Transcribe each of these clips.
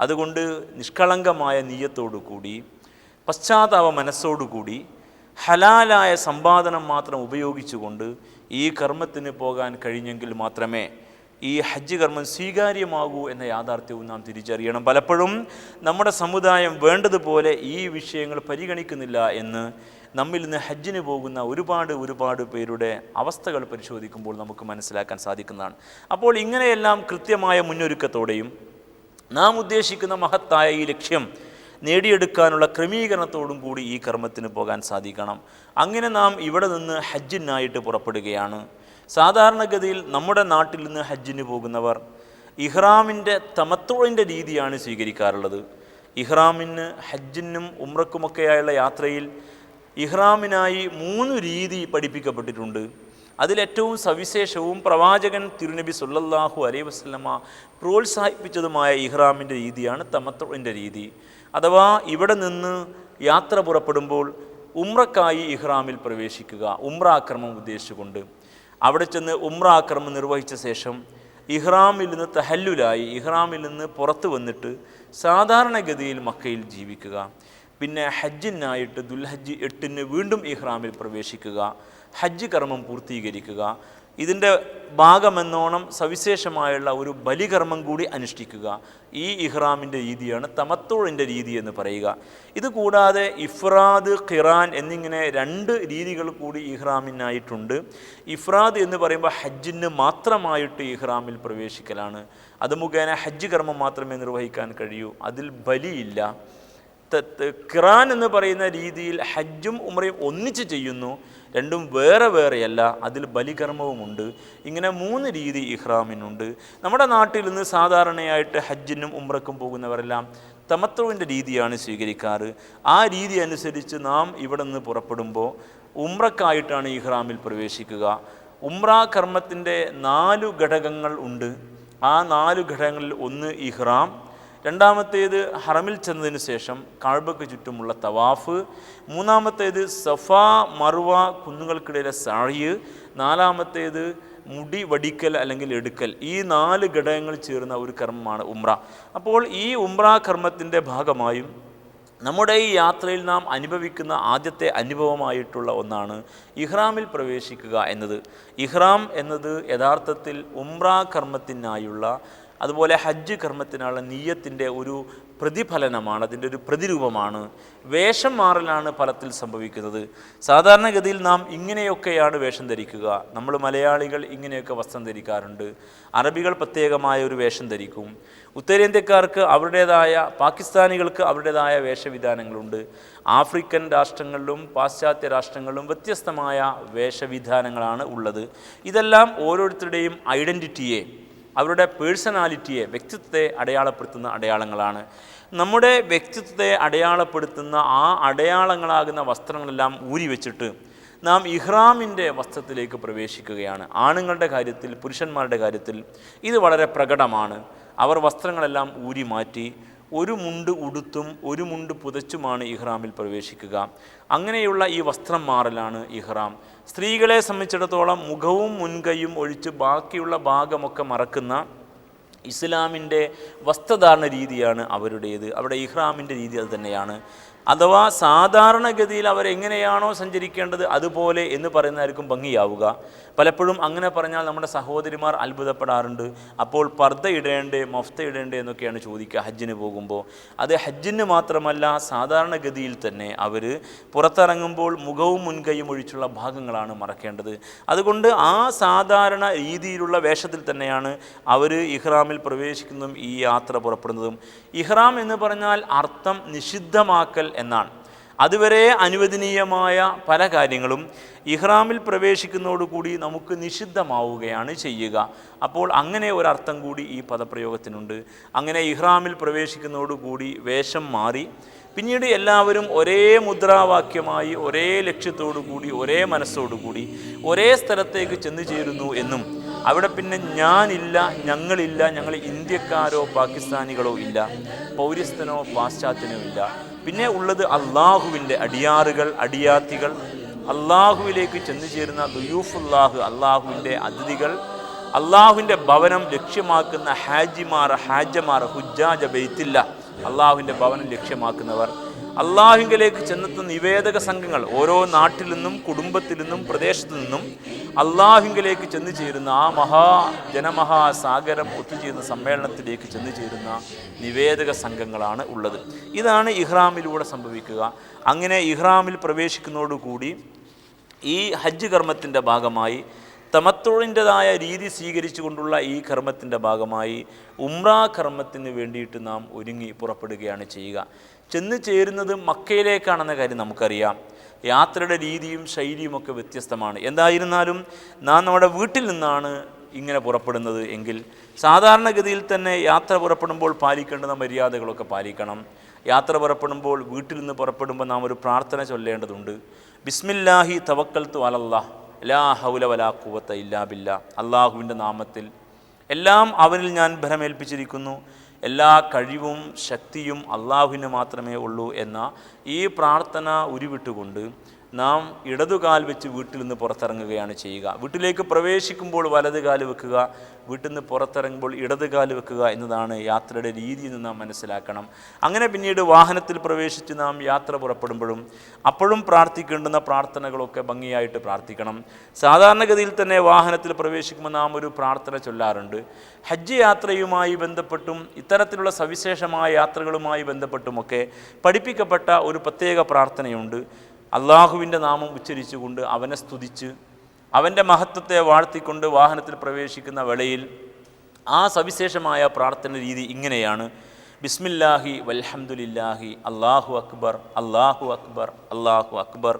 അതുകൊണ്ട് നിഷ്കളങ്കമായ നീയത്തോടു കൂടി, പശ്ചാത്താപ മനസ്സോടുകൂടി, ഹലാലായ സമ്പാദനം മാത്രം ഉപയോഗിച്ചുകൊണ്ട് ഈ കർമ്മത്തിന് പോകാൻ കഴിഞ്ഞെങ്കിൽ മാത്രമേ ഈ ഹജ്ജ് കർമ്മം സ്വീകാര്യമാകൂ എന്ന യാഥാർത്ഥ്യവും നാം തിരിച്ചറിയണം. പലപ്പോഴും നമ്മുടെ സമുദായം വേണ്ടതുപോലെ ഈ വിഷയങ്ങൾ പരിഗണിക്കുന്നില്ല എന്ന് നമ്മിൽ നിന്ന് ഹജ്ജിന് പോകുന്ന ഒരുപാട് പേരുടെ അവസ്ഥകൾ പരിശോധിക്കുമ്പോൾ നമുക്ക് മനസ്സിലാക്കാൻ സാധിക്കുന്നതാണ്. അപ്പോൾ ഇങ്ങനെയെല്ലാം കൃത്യമായ മുന്നൊരുക്കത്തോടെയും നാം ഉദ്ദേശിക്കുന്ന മഹത്തായ ഈ ലക്ഷ്യം നേടിയെടുക്കാനുള്ള ക്രമീകരണത്തോടും കൂടി ഈ കർമ്മത്തിന് പോകാൻ സാധിക്കണം. അങ്ങനെ നാം ഇവിടെ നിന്ന് ഹജ്ജിനായിട്ട് പുറപ്പെടുകയാണ്. സാധാരണഗതിയിൽ നമ്മുടെ നാട്ടിൽ നിന്ന് ഹജ്ജിന് പോകുന്നവർ ഇഹ്റാമിൻ്റെ തമത്തുഇൻ്റെ രീതിയാണ് സ്വീകരിക്കാറുള്ളത്. ഇഹ്റാമിന് ഹജ്ജിനും ഉംറക്കുമൊക്കെയായുള്ള യാത്രയിൽ ഇഹ്റാമിനായി 3 രീതി പഠിപ്പിക്കപ്പെട്ടിട്ടുണ്ട്. അതിലേറ്റവും സവിശേഷവും പ്രവാചകൻ തിരുനബി സല്ലല്ലാഹു അലൈഹി വസല്ലമ പ്രോത്സാഹിപ്പിച്ചതുമായ ഇഹ്റാമിൻ്റെ രീതിയാണ് തമത്തുഇൻ്റെ രീതി. അഥവാ ഇവിടെ നിന്ന് യാത്ര പുറപ്പെടുമ്പോൾ ഉംറക്കായി ഇഹ്റാമിൽ പ്രവേശിക്കുക, ഉംറാക്രമം ഉദ്ദേശിച്ചുകൊണ്ട് അവിടെ ചെന്ന് ഉംറാക്രമം നിർവഹിച്ച ശേഷം ഇഹ്റാമിൽ നിന്ന് തഹല്ലുലായി ഇഹ്റാമിൽ നിന്ന് പുറത്തു വന്നിട്ട് സാധാരണഗതിയിൽ മക്കയിൽ ജീവിക്കുക. പിന്നെ ഹജ്ജിനായിട്ട് ദുൽഹജ്ജ് 8 വീണ്ടും ഇഹ്റാമിൽ പ്രവേശിക്കുക, ഹജ്ജ് കർമ്മം പൂർത്തീകരിക്കുക. ഇതിൻ്റെ ഭാഗമെന്നോണം സവിശേഷമായുള്ള ഒരു ബലികർമ്മം കൂടി അനുഷ്ഠിക്കുക. ഈ ഇഹ്റാമിൻ്റെ രീതിയാണ് തമത്തുഇൻ്റെ രീതി എന്ന് പറയുക. ഇത് കൂടാതെ ഇഫ്രാദ്, ഖിറാൻ എന്നിങ്ങനെ 2 രീതികൾ കൂടി ഇഹ്റാമിനായിട്ടുണ്ട്. ഇഫ്രാദ് എന്ന് പറയുമ്പോൾ ഹജ്ജിന് മാത്രമായിട്ട് ഇഹ്റാമിൽ പ്രവേശിക്കലാണ്. അത് മുഖേന ഹജ്ജ് കർമ്മം മാത്രമേ നിർവഹിക്കാൻ കഴിയൂ, അതിൽ ബലിയില്ല. ഖിറാൻ എന്ന് പറയുന്ന രീതിയിൽ ഹജ്ജും ഉംറയും ഒന്നിച്ച് ചെയ്യുന്നു, രണ്ടും വേറെ വേറെയല്ല, അതിൽ ബലികർമ്മവുമുണ്ട്. ഇങ്ങനെ 3 രീതി ഇഹ്റാമിനുണ്ട്. നമ്മുടെ നാട്ടിൽ നിന്ന് സാധാരണയായിട്ട് ഹജ്ജിനും ഉംറക്കും പോകുന്നവരെല്ലാം തമത്തുഇൻ്റെ രീതിയാണ് സ്വീകരിക്കാറ്. ആ രീതി അനുസരിച്ച് നാം ഇവിടെ നിന്ന് പുറപ്പെടുമ്പോൾ ഉംറക്കായിട്ടാണ് ഇഹ്റാമിൽ പ്രവേശിക്കുക. ഉംറ കർമ്മത്തിൻ്റെ 4 ഘടകങ്ങൾ ഉണ്ട്. ആ 4 ഘടകങ്ങളിൽ ഒന്ന് ഇഹ്റാം, രണ്ടാമത്തേത് ഹറമിൽ ചെന്നതിന് ശേഷം കഅബയ്ക്ക് ചുറ്റുമുള്ള തവാഫ്, മൂന്നാമത്തേത് സഫ മർവ കുന്നുകൾക്കിടയിലെ സഅയ്, നാലാമത്തേത് മുടി വടിക്കൽ അല്ലെങ്കിൽ എടുക്കൽ. ഈ 4 ഘടകങ്ങൾ ചേർന്ന ഒരു കർമ്മമാണ് ഉംറ. അപ്പോൾ ഈ ഉംറ കർമ്മത്തിൻ്റെ ഭാഗമായും നമ്മുടെ ഈ യാത്രയിൽ നാം അനുഭവിക്കുന്ന ആദ്യത്തെ അനുഭവമായിട്ടുള്ള ഒന്നാണ് ഇഹ്റാമിൽ പ്രവേശിക്കുക എന്നത്. ഇഹ്റാം എന്നത് യഥാർത്ഥത്തിൽ ഉംറ കർമ്മത്തിനായുള്ള അതുപോലെ ഹജ്ജ് കർമ്മത്തിനുള്ള നിയ്യത്തിൻ്റെ ഒരു പ്രതിഫലനമാണ്, അതിൻ്റെ ഒരു പ്രതിരൂപമാണ്. വേഷം മാറലാണ് ഫലത്തിൽ സംഭവിക്കുന്നത്. സാധാരണഗതിയിൽ നാം ഇങ്ങനെയൊക്കെയാണ് വേഷം ധരിക്കുക. നമ്മൾ മലയാളികൾ ഇങ്ങനെയൊക്കെ വസ്ത്രം ധരിക്കാറുണ്ട്. അറബികൾ പ്രത്യേകമായ ഒരു വേഷം ധരിക്കും. ഉത്തരേന്ത്യക്കാർക്ക് അവരുടേതായ, പാകിസ്ഥാനികൾക്ക് അവരുടേതായ വേഷവിധാനങ്ങളുണ്ട്. ആഫ്രിക്കൻ രാഷ്ട്രങ്ങളിലും പാശ്ചാത്യ രാഷ്ട്രങ്ങളിലും വ്യത്യസ്തമായ വേഷവിധാനങ്ങളാണ് ഉള്ളത്. ഇതെല്ലാം ഓരോരുത്തരുടെയും ഐഡൻറ്റിറ്റിയെ, അവരുടെ പേഴ്സണാലിറ്റിയെ, വ്യക്തിത്വത്തെ അടയാളപ്പെടുത്തുന്ന അടയാളങ്ങളാണ്. നമ്മുടെ വ്യക്തിത്വത്തെ അടയാളപ്പെടുത്തുന്ന ആ അടയാളങ്ങളാകുന്ന വസ്ത്രങ്ങളെല്ലാം ഊരി വെച്ചിട്ട് നാം ഇഹ്റാമിൻ്റെ വസ്ത്രത്തിലേക്ക് പ്രവേശിക്കുകയാണ്. ആണുങ്ങളുടെ കാര്യത്തിൽ, പുരുഷന്മാരുടെ കാര്യത്തിൽ ഇത് വളരെ പ്രകടമാണ്. അവർ വസ്ത്രങ്ങളെല്ലാം ഊരി മാറ്റി ഒരു മുണ്ട് ഉടുത്തും ഒരു മുണ്ട് പുതച്ചുമാണ് ഇഹ്റാമിൽ പ്രവേശിക്കുക. അങ്ങനെയുള്ള ഈ വസ്ത്രം മാറലാണ് ഇഹ്റാം. സ്ത്രീകളെ സംബന്ധിച്ചിടത്തോളം മുഖവും മുൻകൈയും ഒഴിച്ച് ബാക്കിയുള്ള ഭാഗമൊക്കെ മറക്കുന്ന ഇസ്ലാമിൻ്റെ വസ്ത്രധാരണ രീതിയാണ് അവരുടേത്. അവിടെ ഇഹ്റാമിൻ്റെ രീതി അത് തന്നെയാണ്. അഥവാ സാധാരണഗതിയിൽ അവരെങ്ങനെയാണോ സഞ്ചരിക്കേണ്ടത് അതുപോലെ എന്ന് പറയുന്നതായിരിക്കും ഭംഗിയാവുക. പലപ്പോഴും അങ്ങനെ പറഞ്ഞാൽ നമ്മുടെ സഹോദരിമാർ അത്ഭുതപ്പെടാറുണ്ട്. അപ്പോൾ പർദ്ദ ഇടേണ്ടേ, മഫ്ത ഇടേണ്ടേ എന്നൊക്കെയാണ് ചോദിക്കുക ഹജ്ജിന് പോകുമ്പോൾ. അത് ഹജ്ജിന് മാത്രമല്ല, സാധാരണഗതിയിൽ തന്നെ അവർ പുറത്തിറങ്ങുമ്പോൾ മുഖവും മുൻകൈയും ഒഴിച്ചുള്ള ഭാഗങ്ങളാണ് മറക്കേണ്ടത്. അതുകൊണ്ട് ആ സാധാരണ രീതിയിലുള്ള വേഷത്തിൽ തന്നെയാണ് അവർ ഇഹ്റാമിൽ പ്രവേശിക്കുന്നതും ഈ യാത്ര പുറപ്പെടുന്നതും. ഇഹ്റാം എന്ന് പറഞ്ഞാൽ അർത്ഥം നിഷിദ്ധമാക്കൽ എന്നാണ്. അതുവരെ അനുവദനീയമായ പല കാര്യങ്ങളും ഇഹ്റാമിൽ പ്രവേശിക്കുന്നതോടുകൂടി നമുക്ക് നിഷിദ്ധമാവുകയാണ് ചെയ്യുക. അപ്പോൾ അങ്ങനെ ഒരർത്ഥം കൂടി ഈ പദപ്രയോഗത്തിനുണ്ട്. അങ്ങനെ ഇഹ്റാമിൽ പ്രവേശിക്കുന്നതോടുകൂടി വേഷം മാറി പിന്നീട് എല്ലാവരും ഒരേ മുദ്രാവാക്യമായി, ഒരേ ലക്ഷ്യത്തോടു കൂടി, ഒരേ മനസ്സോടുകൂടി ഒരേ സ്ഥലത്തേക്ക് ചെന്നു ചേരുന്നു എന്നും അവിടെ പിന്നെ ഞാനില്ല, ഞങ്ങളില്ല, ഞങ്ങൾ ഇന്ത്യക്കാരോ പാകിസ്ഥാനികളോ ഇല്ല, പൗരസ്ത്യനോ പാശ്ചാത്യനോ ഇല്ല, പിന്നെ ഉള്ളത് അള്ളാഹുവിൻ്റെ അടിയാറുകൾ, അടിയാത്തികൾ, അള്ളാഹുവിലേക്ക് ചെന്നു ചേരുന്ന ദുയൂഫുല്ലാഹ്, അള്ളാഹുവിൻ്റെ അതിഥികൾ, അള്ളാഹുവിൻ്റെ ഭവനം ലക്ഷ്യമാക്കുന്ന ഹാജമാർ ഹുജ്ജാജ ബൈത്തില്ല, അള്ളാഹുവിൻ്റെ ഭവനം ലക്ഷ്യമാക്കുന്നവർ, അള്ളാഹുവിലേക്ക് ചെന്നെത്തുന്ന നിവേദക സംഘങ്ങൾ, ഓരോ നാട്ടിൽ നിന്നും കുടുംബത്തിൽ നിന്നും പ്രദേശത്തു നിന്നും അള്ളാഹുവിലേക്ക് ചെന്നു ചേരുന്ന ആ ജനമഹാസാഗരം ഒത്തുചേരുന്ന സമ്മേളനത്തിലേക്ക് ചെന്നു ചേരുന്ന നിവേദക സംഘങ്ങളാണ് ഉള്ളത്. ഇതാണ് ഇഹ്റാമിലൂടെ സംഭവിക്കുക. അങ്ങനെ ഇഹ്റാമിൽ പ്രവേശിക്കുന്നതോടുകൂടി ഈ ഹജ്ജ് കർമ്മത്തിൻ്റെ ഭാഗമായി, തമത്തുഴിൻ്റെതായ രീതി സ്വീകരിച്ചുകൊണ്ടുള്ള ഈ കർമ്മത്തിൻ്റെ ഭാഗമായി ഉംറ കർമ്മത്തിന് വേണ്ടിയിട്ട് നാം ഒരുങ്ങി പുറപ്പെടുകയാണ് ചെയ്യുക. ചെന്ന് ചേരുന്നത് മക്കയിലേക്കാണെന്ന കാര്യം നമുക്കറിയാം. യാത്രയുടെ രീതിയും ശൈലിയുമൊക്കെ വ്യത്യസ്തമാണ്. എന്തായിരുന്നാലും നാം നമ്മുടെ വീട്ടിൽ നിന്നാണ് ഇങ്ങനെ പുറപ്പെടുന്നത് എങ്കിൽ സാധാരണഗതിയിൽ തന്നെ യാത്ര പുറപ്പെടുമ്പോൾ പാലിക്കേണ്ടുന്ന മര്യാദകളൊക്കെ പാലിക്കണം. യാത്ര പുറപ്പെടുമ്പോൾ വീട്ടിൽ നിന്ന് പുറപ്പെടുമ്പോൾ നാം ഒരു പ്രാർത്ഥന ചൊല്ലേണ്ടതുണ്ട്. ബിസ്മില്ലാഹി തവക്കൽതു അലല്ലാഹ് ലാ ഹൗല വലാ ഖുവത ഇല്ലാ ബില്ലാ. അള്ളാഹുവിൻ്റെ നാമത്തിൽ എല്ലാം അവനിൽ ഞാൻ ഭരമേൽപ്പിച്ചിരിക്കുന്നു, എല്ലാ കഴിവും ശക്തിയും അള്ളാഹുവിന് മാത്രമേ ഉള്ളൂ എന്ന ഈ പ്രാർത്ഥന ഉരുവിട്ടുകൊണ്ട് നാം ഇടതുകാൽ വെച്ച് വീട്ടിൽ നിന്ന് പുറത്തിറങ്ങുകയാണ് ചെയ്യുക. വീട്ടിലേക്ക് പ്രവേശിക്കുമ്പോൾ വലത് കാല് വെക്കുക, വീട്ടിൽ നിന്ന് പുറത്തിറങ്ങുമ്പോൾ ഇടതുകാല് വെക്കുക എന്നതാണ് യാത്രയുടെ രീതി എന്ന് നാം മനസ്സിലാക്കണം. അങ്ങനെ പിന്നീട് വാഹനത്തിൽ പ്രവേശിച്ച് നാം യാത്ര പുറപ്പെടുമ്പോഴും അപ്പോഴും പ്രാർത്ഥിക്കേണ്ടുന്ന പ്രാർത്ഥനകളൊക്കെ ഭംഗിയായിട്ട് പ്രാർത്ഥിക്കണം. സാധാരണഗതിയിൽ തന്നെ വാഹനത്തിൽ പ്രവേശിക്കുമ്പോൾ നാം ഒരു പ്രാർത്ഥന ചൊല്ലാറുണ്ട്. ഹജ്ജ് യാത്രയുമായി ബന്ധപ്പെട്ടും ഇത്തരത്തിലുള്ള സവിശേഷമായ യാത്രകളുമായി ബന്ധപ്പെട്ടുമൊക്കെ പഠിപ്പിക്കപ്പെട്ട ഒരു പ്രത്യേക പ്രാർത്ഥനയുണ്ട്. അള്ളാഹുവിൻ്റെ നാമം ഉച്ചരിച്ചുകൊണ്ട് അവനെ സ്തുതിച്ച് അവൻ്റെ മഹത്വത്തെ വാഴ്ത്തിക്കൊണ്ട് വാഹനത്തിൽ പ്രവേശിക്കുന്ന വേളയിൽ ആ സവിശേഷമായ പ്രാർത്ഥന രീതി ഇങ്ങനെയാണ്: ബിസ്മില്ലാഹി വൽഹംദുലില്ലാഹി അല്ലാഹു അക്ബർ അല്ലാഹു അക്ബർ അല്ലാഹു അക്ബർ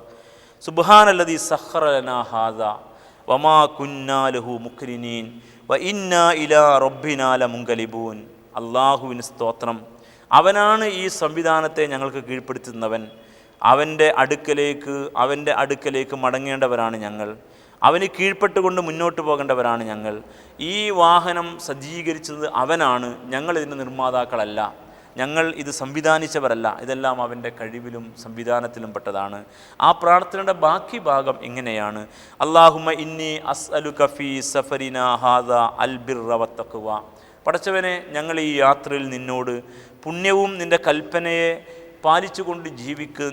സുബ്ഹാനല്ലദീ സഖറ ലനാ ഹാദാ വമാ കുന്നാ ലഹു മുഖ്രിനീൻ വ ഇന്നാ ഇലാ റബ്ബിനാ ലമുൻഖലിബൂൻ. അള്ളാഹുവിന് സ്തോത്രം, അവനാണ് ഈ സംവിധാനത്തെ ഞങ്ങൾക്ക് കീഴ്പ്പെടുത്തുന്നവൻ. അവൻ്റെ അടുക്കലേക്ക് മടങ്ങേണ്ടവരാണ് ഞങ്ങൾ. അവന് കീഴ്പ്പെട്ടുകൊണ്ട് മുന്നോട്ട് പോകേണ്ടവരാണ് ഞങ്ങൾ. ഈ വാഹനം സജ്ജീകരിച്ചത് അവനാണ്, ഞങ്ങളിതിൻ്റെ നിർമ്മാതാക്കളല്ല, ഞങ്ങൾ ഇത് സംവിധാനിച്ചവരല്ല. ഇതെല്ലാം അവൻ്റെ കഴിവിലും സംവിധാനത്തിലും പെട്ടതാണ്. ആ പ്രാർത്ഥനയുടെ ബാക്കി ഭാഗം ഇങ്ങനെയാണ്: അല്ലാഹുമ്മ ഇന്നി അസ്അലുക ഫീ സഫരിനാ ഹാദാ അൽ ബിർറ വത്തഖ്വ. പടച്ചവനെ, ഞങ്ങൾ ഈ യാത്രയിൽ നിന്നോട് പുണ്യവും നിൻ്റെ കൽപ്പനയെ പാലിച്ചുകൊണ്ട്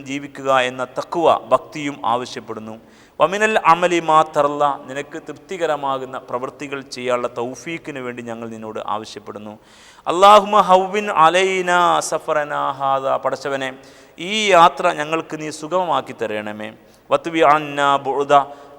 ജീവിക്കുക എന്ന തഖ്വ ഭക്തിയും ആവശ്യപ്പെടുന്നു. വമിനൽ അമലി മാ തർല, നിനക്ക് തൃപ്തികരമാകുന്ന പ്രവൃത്തികൾ ചെയ്യാനുള്ള തൗഫീക്കിന് വേണ്ടി ഞങ്ങൾ നിന്നോട് ആവശ്യപ്പെടുന്നു. അല്ലാഹുമ്മ ഹവ്വിൻ അലൈനാ സഫറനാ ഹാദാ. പടച്ചവനെ, ഈ യാത്ര ഞങ്ങൾക്ക് നീ സുഗമമാക്കി തരണമേ. വത്വി അന്നാ ബുഅദ,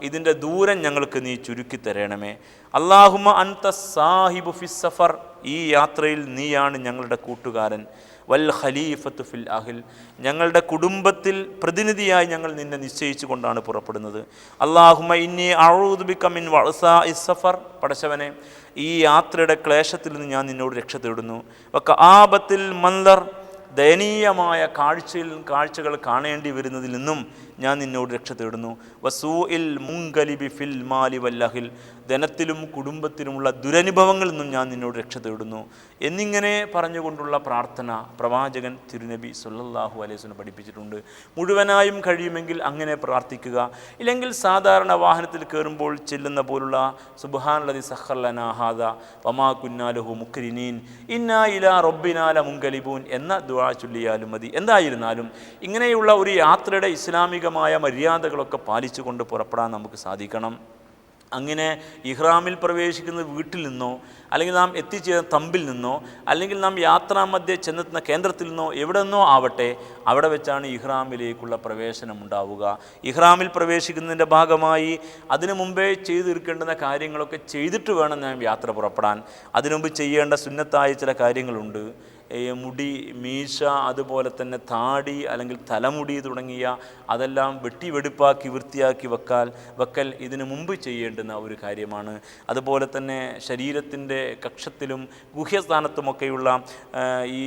ഇതിൻ്റെ ദൂരം ഞങ്ങൾക്ക് നീ ചുരുക്കി തരണമേ. അല്ലാഹുമ്മ അൻത സാഹിബു ഫിസ് സഫർ, ഈ യാത്രയിൽ നീയാണ് ഞങ്ങളുടെ കൂട്ടുകാരൻ. വൽ ഖലീഫത്തു ഫിൽ അഹ്ൽ, ഞങ്ങളുടെ കുടുംബത്തിൽ പ്രതിനിധിയായി ഞങ്ങൾ നിന്നെ നിശ്ചയിച്ചു കൊണ്ടാണ് പുറപ്പെടുന്നത്. അല്ലാഹുമ്മ ഇന്നി അഊദു ബിക മിൻ വഅസാഇസ് സഫർ. പടച്ചവനെ, ഈ യാത്രയുടെ ക്ലേശത്തിൽ നിന്ന് ഞാൻ നിന്നോട് രക്ഷ തേടുന്നു. വകആബത്തിൽ മൻദർ, ദയനീയമായ കാഴ്ചകൾ കാണേണ്ടി വരുന്നതിൽ നിന്നും ഞാൻ നിന്നോട് രക്ഷ തേടുന്നു. വസൂഇൽ മുൻഖലിബി ഫിൽ മാലി വല്ലഹിൽ, ധനത്തിലും കുടുംബത്തിലുമുള്ള ദുരനുഭവങ്ങളിൽ നിന്നും ഞാൻ നിന്നോട് രക്ഷ തേടുന്നു എന്നിങ്ങനെ പറഞ്ഞുകൊണ്ടുള്ള പ്രാർത്ഥന പ്രവാചകൻ തിരുനബി സല്ലല്ലാഹു അലൈഹി വസല്ലം പഠിപ്പിച്ചിട്ടുണ്ട്. മുഴുവനായും കഴിയുമെങ്കിൽ അങ്ങനെ പ്രാർത്ഥിക്കുക. ഇല്ലെങ്കിൽ സാധാരണ വാഹനത്തിൽ കയറുമ്പോൾ ചെല്ലുന്ന പോലുള്ള സുബ്ഹാനല്ലദീ സഖറ ലനാ ഹാദാ വമാ കുന്നാ ലഹു മുഖ്രിനീൻ ഇന്നാ ഇലാ റബ്ബിനാ ലമുൻഖലിബൂൻ എന്ന ദുആ ചൊല്ലിയാലും മതി. എന്തായിരുന്നാലും ഇങ്ങനെയുള്ള ഒരു യാത്രയുടെ ഇസ്ലാമികമായ മര്യാദകളൊക്കെ പാലിച്ചുകൊണ്ട് പുറപ്പെടാൻ നമുക്ക് സാധിക്കണം. അങ്ങനെ ഇഹ്റാമിൽ പ്രവേശിക്കുന്നത് വീട്ടിൽ നിന്നോ അല്ലെങ്കിൽ നാം എത്തിച്ചേർന്ന തമ്പിൽ നിന്നോ അല്ലെങ്കിൽ നാം യാത്രാമധ്യേ ചെന്നെത്തുന്ന കേന്ദ്രത്തിൽ നിന്നോ എവിടെ നിന്നോ ആവട്ടെ, അവിടെ വെച്ചാണ് ഇഹ്റാമിലേക്കുള്ള പ്രവേശനം ഉണ്ടാവുക. ഇഹ്റാമിൽ പ്രവേശിക്കുന്നതിൻ്റെ ഭാഗമായി അതിനു മുമ്പേ ചെയ്തു തീർക്കേണ്ടുന്ന കാര്യങ്ങളൊക്കെ ചെയ്തിട്ട് വേണം നാം യാത്ര പുറപ്പെടാൻ. അതിനുമുമ്പ് ചെയ്യേണ്ട സുന്നത്തായ ചില കാര്യങ്ങളുണ്ട്. മുടി, മീശ, അതുപോലെ തന്നെ താടി അല്ലെങ്കിൽ തലമുടി തുടങ്ങിയ അതെല്ലാം വെടിപ്പാക്കി വൃത്തിയാക്കി വെക്കൽ ഇതിനു മുമ്പ് ചെയ്യേണ്ടുന്ന ഒരു കാര്യമാണ്. അതുപോലെ തന്നെ ശരീരത്തിൻ്റെ കക്ഷത്തിലും ഗുഹ്യസ്ഥാനത്തുമൊക്കെയുള്ള ഈ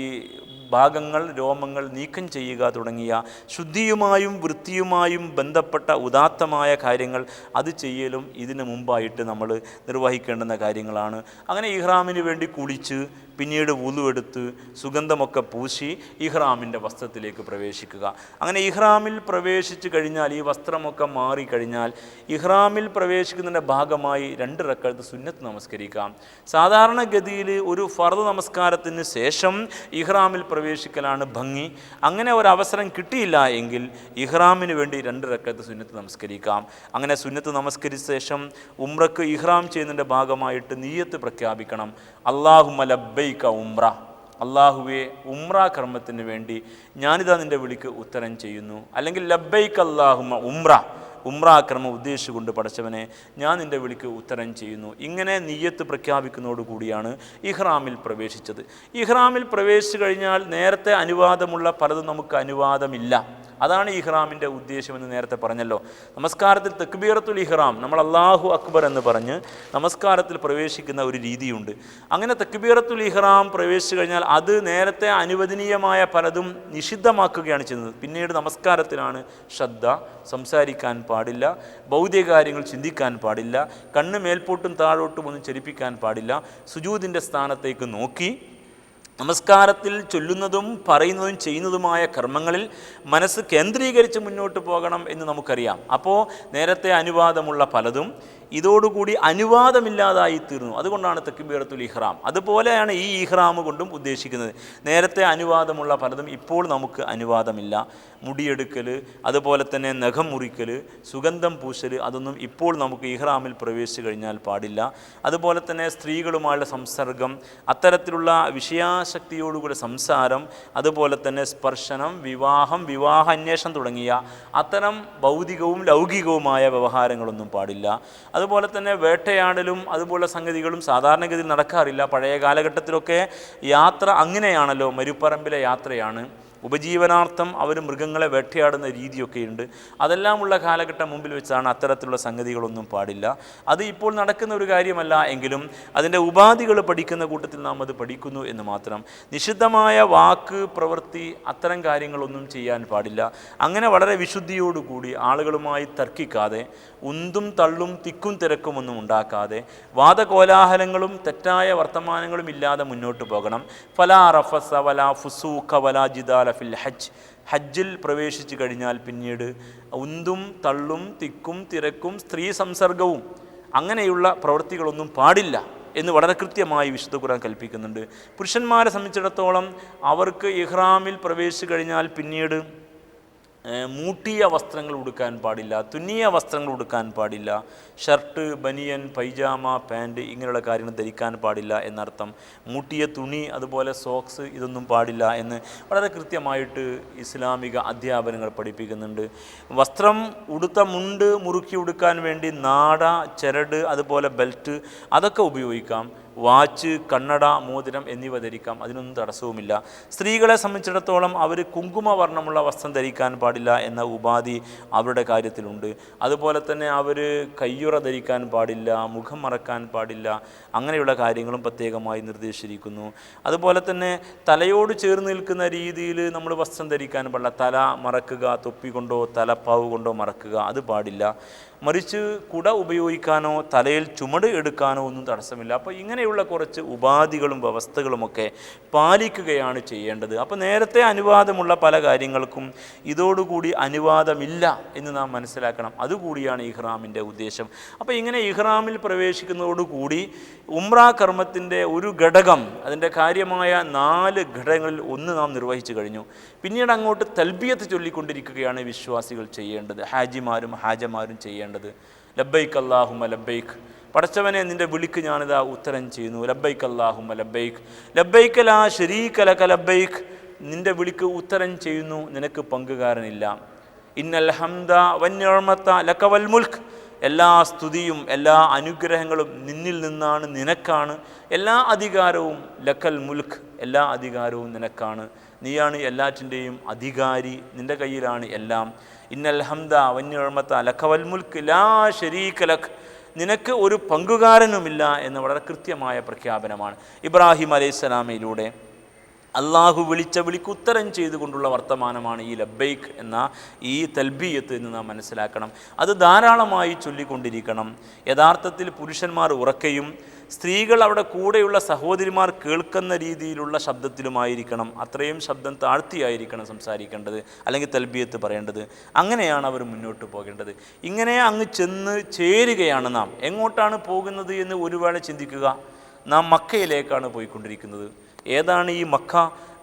ഭാഗങ്ങൾ, രോമങ്ങൾ നീക്കം ചെയ്യുക തുടങ്ങിയ ശുദ്ധിയുമായും വൃത്തിയുമായും ബന്ധപ്പെട്ട ഉദാത്തമായ കാര്യങ്ങൾ അത് ചെയ്യലും ഇതിനു മുമ്പായിട്ട് നമ്മൾ നിർവഹിക്കേണ്ടുന്ന കാര്യങ്ങളാണ്. അങ്ങനെ ഇഹ്റാമിന് വേണ്ടി കുളിച്ച് പിന്നീട് വുളു എടുത്ത് സുഗന്ധമൊക്കെ പൂശി ഇഹ്റാമിൻ്റെ വസ്ത്രത്തിലേക്ക് പ്രവേശിക്കുക. അങ്ങനെ ഇഹ്റാമിൽ പ്രവേശിച്ചു കഴിഞ്ഞാൽ, ഈ വസ്ത്രമൊക്കെ മാറിക്കഴിഞ്ഞാൽ ഇഹ്റാമിൽ പ്രവേശിക്കുന്നതിൻ്റെ ഭാഗമായി 2 റക്അത്ത് സുന്നത്ത് നമസ്കരിക്കാം. സാധാരണഗതിയിൽ ഒരു ഫർദ് നമസ്കാരത്തിന് ശേഷം ഇഹ്റാമിൽ പ്രവേശിക്കലാണ് ഭംഗി. അങ്ങനെ ഒരവസരം കിട്ടിയില്ല എങ്കിൽ ഇഹ്റാമിന് വേണ്ടി 2 റക്അത്ത് സുന്നത്ത് നമസ്കരിക്കാം. അങ്ങനെ സുന്നത്ത് നമസ്കരിച്ച ശേഷം ഉംറക്ക് ഇഹ്റാം ചെയ്യുന്നതിൻ്റെ ഭാഗമായിട്ട് നിയ്യത്ത് പ്രഖ്യാപിക്കണം. അല്ലാഹുമ്മ ലബ്ബൈക ഉംറ, അള്ളാഹുവെ ഉംറ കർമ്മത്തിന് വേണ്ടി ഞാനിതാ നിൻ്റെ വിളിക്ക് ഉത്തരം ചെയ്യുന്നു. അല്ലെങ്കിൽ ലബ്ബൈക അല്ലാഹുമ്മ ഉംറ, ഉംറാക്രമം ഉദ്ദേശിച്ചുകൊണ്ട് പടച്ചവനെ ഞാൻ നിൻ്റെ വിളിക്ക് ഉത്തരം ചെയ്യുന്നു. ഇങ്ങനെ നിയ്യത്ത് പ്രഖ്യാപിക്കുന്നതോടുകൂടിയാണ് ഇഹ്റാമിൽ പ്രവേശിച്ചത്. ഇഹ്റാമിൽ പ്രവേശിച്ചു കഴിഞ്ഞാൽ നേരത്തെ അനുവാദമുള്ള പലതും നമുക്ക് അനുവാദമില്ല. അതാണ് ഇഹ്റാമിൻ്റെ ഉദ്ദേശമെന്ന് നേരത്തെ പറഞ്ഞല്ലോ. നമസ്കാരത്തിൽ തക്ബീറത്തുൽ ഇഹ്റാം, നമ്മൾ അല്ലാഹു അക്ബർ എന്ന് പറഞ്ഞ് നമസ്കാരത്തിൽ പ്രവേശിക്കുന്ന ഒരു രീതിയുണ്ട്. അങ്ങനെ തക്ബീറത്തുൽ ഇഹ്റാം പ്രവേശിച്ചു കഴിഞ്ഞാൽ അത് നേരത്തെ അനുവദനീയമായ പലതും നിഷിദ്ധമാക്കുകയാണ് ചെയ്യുന്നത്. പിന്നീട് നമസ്കാരത്തിലാണ് ശ്രദ്ധ, സംസാരിക്കാൻ പാടില്ല, ഭൗതിക കാര്യങ്ങൾ ചിന്തിക്കാൻ പാടില്ല, കണ്ണ് മേൽപോട്ടും താഴോട്ടും ഒന്നും ചലിപ്പിക്കാൻ പാടില്ല, സുജൂദിൻ്റെ സ്ഥാനത്തേക്ക് നോക്കി നമസ്കാരത്തിൽ ചൊല്ലുന്നതും പറയുന്നതും ചെയ്യുന്നതുമായ കർമ്മങ്ങളിൽ മനസ്സ് കേന്ദ്രീകരിച്ച് മുന്നോട്ട് പോകണം എന്ന് നമുക്കറിയാം. അപ്പോൾ നേരത്തെ അനുവാദമുള്ള പലതും ഇതോടുകൂടി അനുവാദമില്ലാതായി തീർന്നു. അതുകൊണ്ടാണ് തക്ബീറത്തുൽ ഇഹ്റാം. അതുപോലെയാണ് ഈ ഇഹ്റാം കൊണ്ടും ഉദ്ദേശിക്കുന്നത്. നേരത്തെ അനുവാദമുള്ള പലതും ഇപ്പോൾ നമുക്ക് അനുവാദമില്ല. മുടിയെടുക്കൽ, അതുപോലെ തന്നെ നഖം മുറിക്കൽ, സുഗന്ധം പൂശൽ, അതൊന്നും ഇപ്പോൾ നമുക്ക് ഇഹ്റാമിൽ പ്രവേശിച്ചു കഴിഞ്ഞാൽ പാടില്ല. അതുപോലെ തന്നെ സ്ത്രീകളുമായുള്ള സംസർഗം, അത്തരത്തിലുള്ള വിഷയാസക്തിയോടുകൂടി സംസാരം, അതുപോലെ തന്നെ സ്പർശനം, വിവാഹം, വിവാഹാന്വേഷണം തുടങ്ങിയ അത്തരം ഭൗതികവും ലൗകികവുമായ വ്യവഹാരങ്ങളൊന്നും പാടില്ല. അതുപോലെ തന്നെ വേട്ടയാടലും അതുപോലെ സംഗതികളും സാധാരണഗതിയിൽ നടക്കാറില്ല. പഴയ കാലഘട്ടത്തിലൊക്കെ യാത്ര അങ്ങനെയാണല്ലോ, മരുപ്പറമ്പിലെ യാത്രയാണ്. ഉപജീവനാർത്ഥം അവർ മൃഗങ്ങളെ വേട്ടയാടുന്ന രീതിയൊക്കെയുണ്ട്. അതെല്ലാമുള്ള കാലഘട്ടം മുമ്പിൽ വെച്ചാണ് അത്തരത്തിലുള്ള സംഗതികളൊന്നും പാടില്ല. അത് ഇപ്പോൾ നടക്കുന്ന ഒരു കാര്യമല്ല എങ്കിലും അതിൻ്റെ ഉപാധികൾ പഠിക്കുന്ന കൂട്ടത്തിൽ നാം അത് പഠിക്കുന്നു എന്ന് മാത്രം. നിഷിദ്ധമായ വാക്ക്, പ്രവൃത്തി, അത്തരം കാര്യങ്ങളൊന്നും ചെയ്യാൻ പാടില്ല. അങ്ങനെ വളരെ വിശുദ്ധിയോടുകൂടി ആളുകളുമായി തർക്കിക്കാതെ, ഉന്തും തള്ളും തിക്കും തിരക്കും ഒന്നും ഉണ്ടാക്കാതെ, വാദകോലാഹലങ്ങളും തെറ്റായ വർത്തമാനങ്ങളും ഇല്ലാതെ മുന്നോട്ട് പോകണം. ഫലാ റഫസ വലാ ഫുസൂഖ വലാ ജിദാല ഫിൽ ഹജ്ജ്, ഹജ്ജിൽ പ്രവേശിച്ചു കഴിഞ്ഞാൽ പിന്നീട് ഉന്തും തള്ളും തിക്കും തിരക്കും സ്ത്രീ സംസർഗവും അങ്ങനെയുള്ള പ്രവൃത്തികളൊന്നും പാടില്ല എന്ന് വളരെ കൃത്യമായി വിശുദ്ധ ഖുർആൻ കൽപ്പിക്കുന്നുണ്ട്. പുരുഷന്മാരെ സംബന്ധിച്ചിടത്തോളം അവർക്ക് ഇഹ്റാമിൽ പ്രവേശിച്ചു കഴിഞ്ഞാൽ പിന്നീട് മൂട്ടിയ വസ്ത്രങ്ങൾ ഉടുക്കാൻ പാടില്ല, തുന്നിയ വസ്ത്രങ്ങൾ ഉടുക്കാൻ പാടില്ല. ഷർട്ട്, ബനിയൻ, പൈജാമ, പാൻറ്റ് ഇങ്ങനെയുള്ള കാര്യങ്ങൾ ധരിക്കാൻ പാടില്ല എന്നർത്ഥം. മൂട്ടിയ തുണി, അതുപോലെ സോക്സ്, ഇതൊന്നും പാടില്ല എന്ന് വളരെ കൃത്യമായിട്ട് ഇസ്ലാമിക അധ്യാപനങ്ങൾ പഠിപ്പിക്കുന്നുണ്ട്. വസ്ത്രം, ഉടുത്ത മുണ്ട് മുറുക്കി ഉടുക്കാൻ വേണ്ടി നാട, ചരട്, അതുപോലെ ബെൽറ്റ് അതൊക്കെ ഉപയോഗിക്കാം. വാച്ച്, കണ്ണട, മോതിരം എന്നിവ ധരിക്കാം, അതിനൊന്നും തടസ്സവുമില്ല. സ്ത്രീകളെ സംബന്ധിച്ചിടത്തോളം അവർ കുങ്കുമവർണ്ണമുള്ള വസ്ത്രം ധരിക്കാൻ പാടില്ല എന്ന ഉപാധി അവരുടെ കാര്യത്തിലുണ്ട്. അതുപോലെ തന്നെ അവർ കയ്യുറ ധരിക്കാൻ പാടില്ല, മുഖം മറക്കാൻ പാടില്ല, അങ്ങനെയുള്ള കാര്യങ്ങളും പ്രത്യേകമായി നിർദ്ദേശിച്ചിരിക്കുന്നു. അതുപോലെ തന്നെ തലയോട് ചേർന്ന് നിൽക്കുന്ന രീതിയിൽ നമ്മൾ വസ്ത്രം ധരിക്കാൻ പാടില്ല. തല മറക്കുക, തൊപ്പി കൊണ്ടോ തലപ്പാവ് കൊണ്ടോ മറക്കുക, അത് പാടില്ല. മറിച്ച് കുട ഉപയോഗിക്കാനോ തലയിൽ ചുമട് എടുക്കാനോ ഒന്നും തടസ്സമില്ല. അപ്പോൾ ഇങ്ങനെയുള്ള കുറച്ച് ഉപാധികളും വ്യവസ്ഥകളുമൊക്കെ പാലിക്കുകയാണ് ചെയ്യേണ്ടത്. അപ്പോൾ നേരത്തെ അനുവാദമുള്ള പല കാര്യങ്ങൾക്കും ഇതോടുകൂടി അനുവാദമില്ല എന്ന് നാം മനസ്സിലാക്കണം. അതുകൂടിയാണ് ഇഹ്റാമിൻ്റെ ഉദ്ദേശം. അപ്പോൾ ഇങ്ങനെ ഇഹ്റാമിൽ പ്രവേശിക്കുന്നതോടുകൂടി ഉംറ കർമ്മത്തിൻ്റെ ഒരു ഘടകം, അതിൻ്റെ കാര്യമായ 4 ഘടകങ്ങളിൽ ഒന്ന് നാം നിർവഹിച്ചു കഴിഞ്ഞു. പിന്നീട് അങ്ങോട്ട് തൽബിയത്ത് ചൊല്ലിക്കൊണ്ടിരിക്കുകയാണ് വിശ്വാസികൾ ചെയ്യേണ്ടത്, ഹാജിമാരും ഹാജമാരും ചെയ്യേണ്ടത്. ലബ്ബൈക്ക് അല്ലാഹുമ്മ ലബ്ബൈക്ക്, പടച്ചവനെ നിൻ്റെ വിളിക്ക് ഞാനിതാ ഉത്തരം ചെയ്യുന്നു. ലബ്ബൈക്ക് അല്ലാഹുമ്മ ലബ്ബൈക്ക്, ലബ്ബൈക ലാ ശരീക ലക ലബ്ബൈക്ക്, നിൻ്റെ വിളിക്ക് ഉത്തരം ചെയ്യുന്നു, നിനക്ക് പങ്കുകാരനില്ല. ഇന്നൽ ഹംദ വന്നിഅമത ലക വൽ മുൽക്ക്, എല്ലാ സ്തുതിയും എല്ലാ അനുഗ്രഹങ്ങളും നിന്നിൽ നിന്നാണ്, നിനക്കാണ്. എല്ലാ അധികാരവും ലക്കൽ മുൽക്ക്, എല്ലാ അധികാരവും നിനക്കാണ്. നീയാണ് എല്ലാറ്റിൻ്റെയും അധികാരി, നിൻ്റെ കയ്യിലാണ് എല്ലാം. ഇന്നൽ ഹംദ വന്നിഅമത ലക വൽ മുൽക്ക് ലാ ശരീക ലക്, നിനക്ക് ഒരു പങ്കുകാരനുമില്ല എന്ന് വളരെ കൃത്യമായ പ്രഖ്യാപനമാണ്. ഇബ്രാഹിം അലൈഹിസ്സലാമയിലൂടെ അള്ളാഹു വിളിച്ച വിളിക്ക് ഉത്തരം ചെയ്തുകൊണ്ടുള്ള വർത്തമാനമാണ് ഈ ലബ്ബൈക്ക് എന്ന ഈ തൽബിയത്ത് എന്ന് നാം മനസ്സിലാക്കണം. അത് ധാരാളമായി ചൊല്ലിക്കൊണ്ടിരിക്കണം. യഥാർത്ഥത്തിൽ പുരുഷന്മാർ ഉറക്കെയും സ്ത്രീകൾ അവിടെ കൂടെയുള്ള സഹോദരിമാർ കേൾക്കുന്ന രീതിയിലുള്ള ശബ്ദത്തിലുമായിരിക്കണം. അത്രയും ശബ്ദം താഴ്ത്തിയായിരിക്കണം സംസാരിക്കേണ്ടത്, അല്ലെങ്കിൽ തൽബിയത്ത് പറയേണ്ടത്. അങ്ങനെയാണ് അവർ മുന്നോട്ട് പോകേണ്ടത്. ഇങ്ങനെ അങ്ങ് ചെന്ന് ചേരുകയാണ് നാം. എങ്ങോട്ടാണ് പോകുന്നത് എന്ന് ഒരു വേള ചിന്തിക്കുക. നാം മക്കയിലേക്കാണ് പോയിക്കൊണ്ടിരിക്കുന്നത്. ഏതാണ് ഈ മക്ക?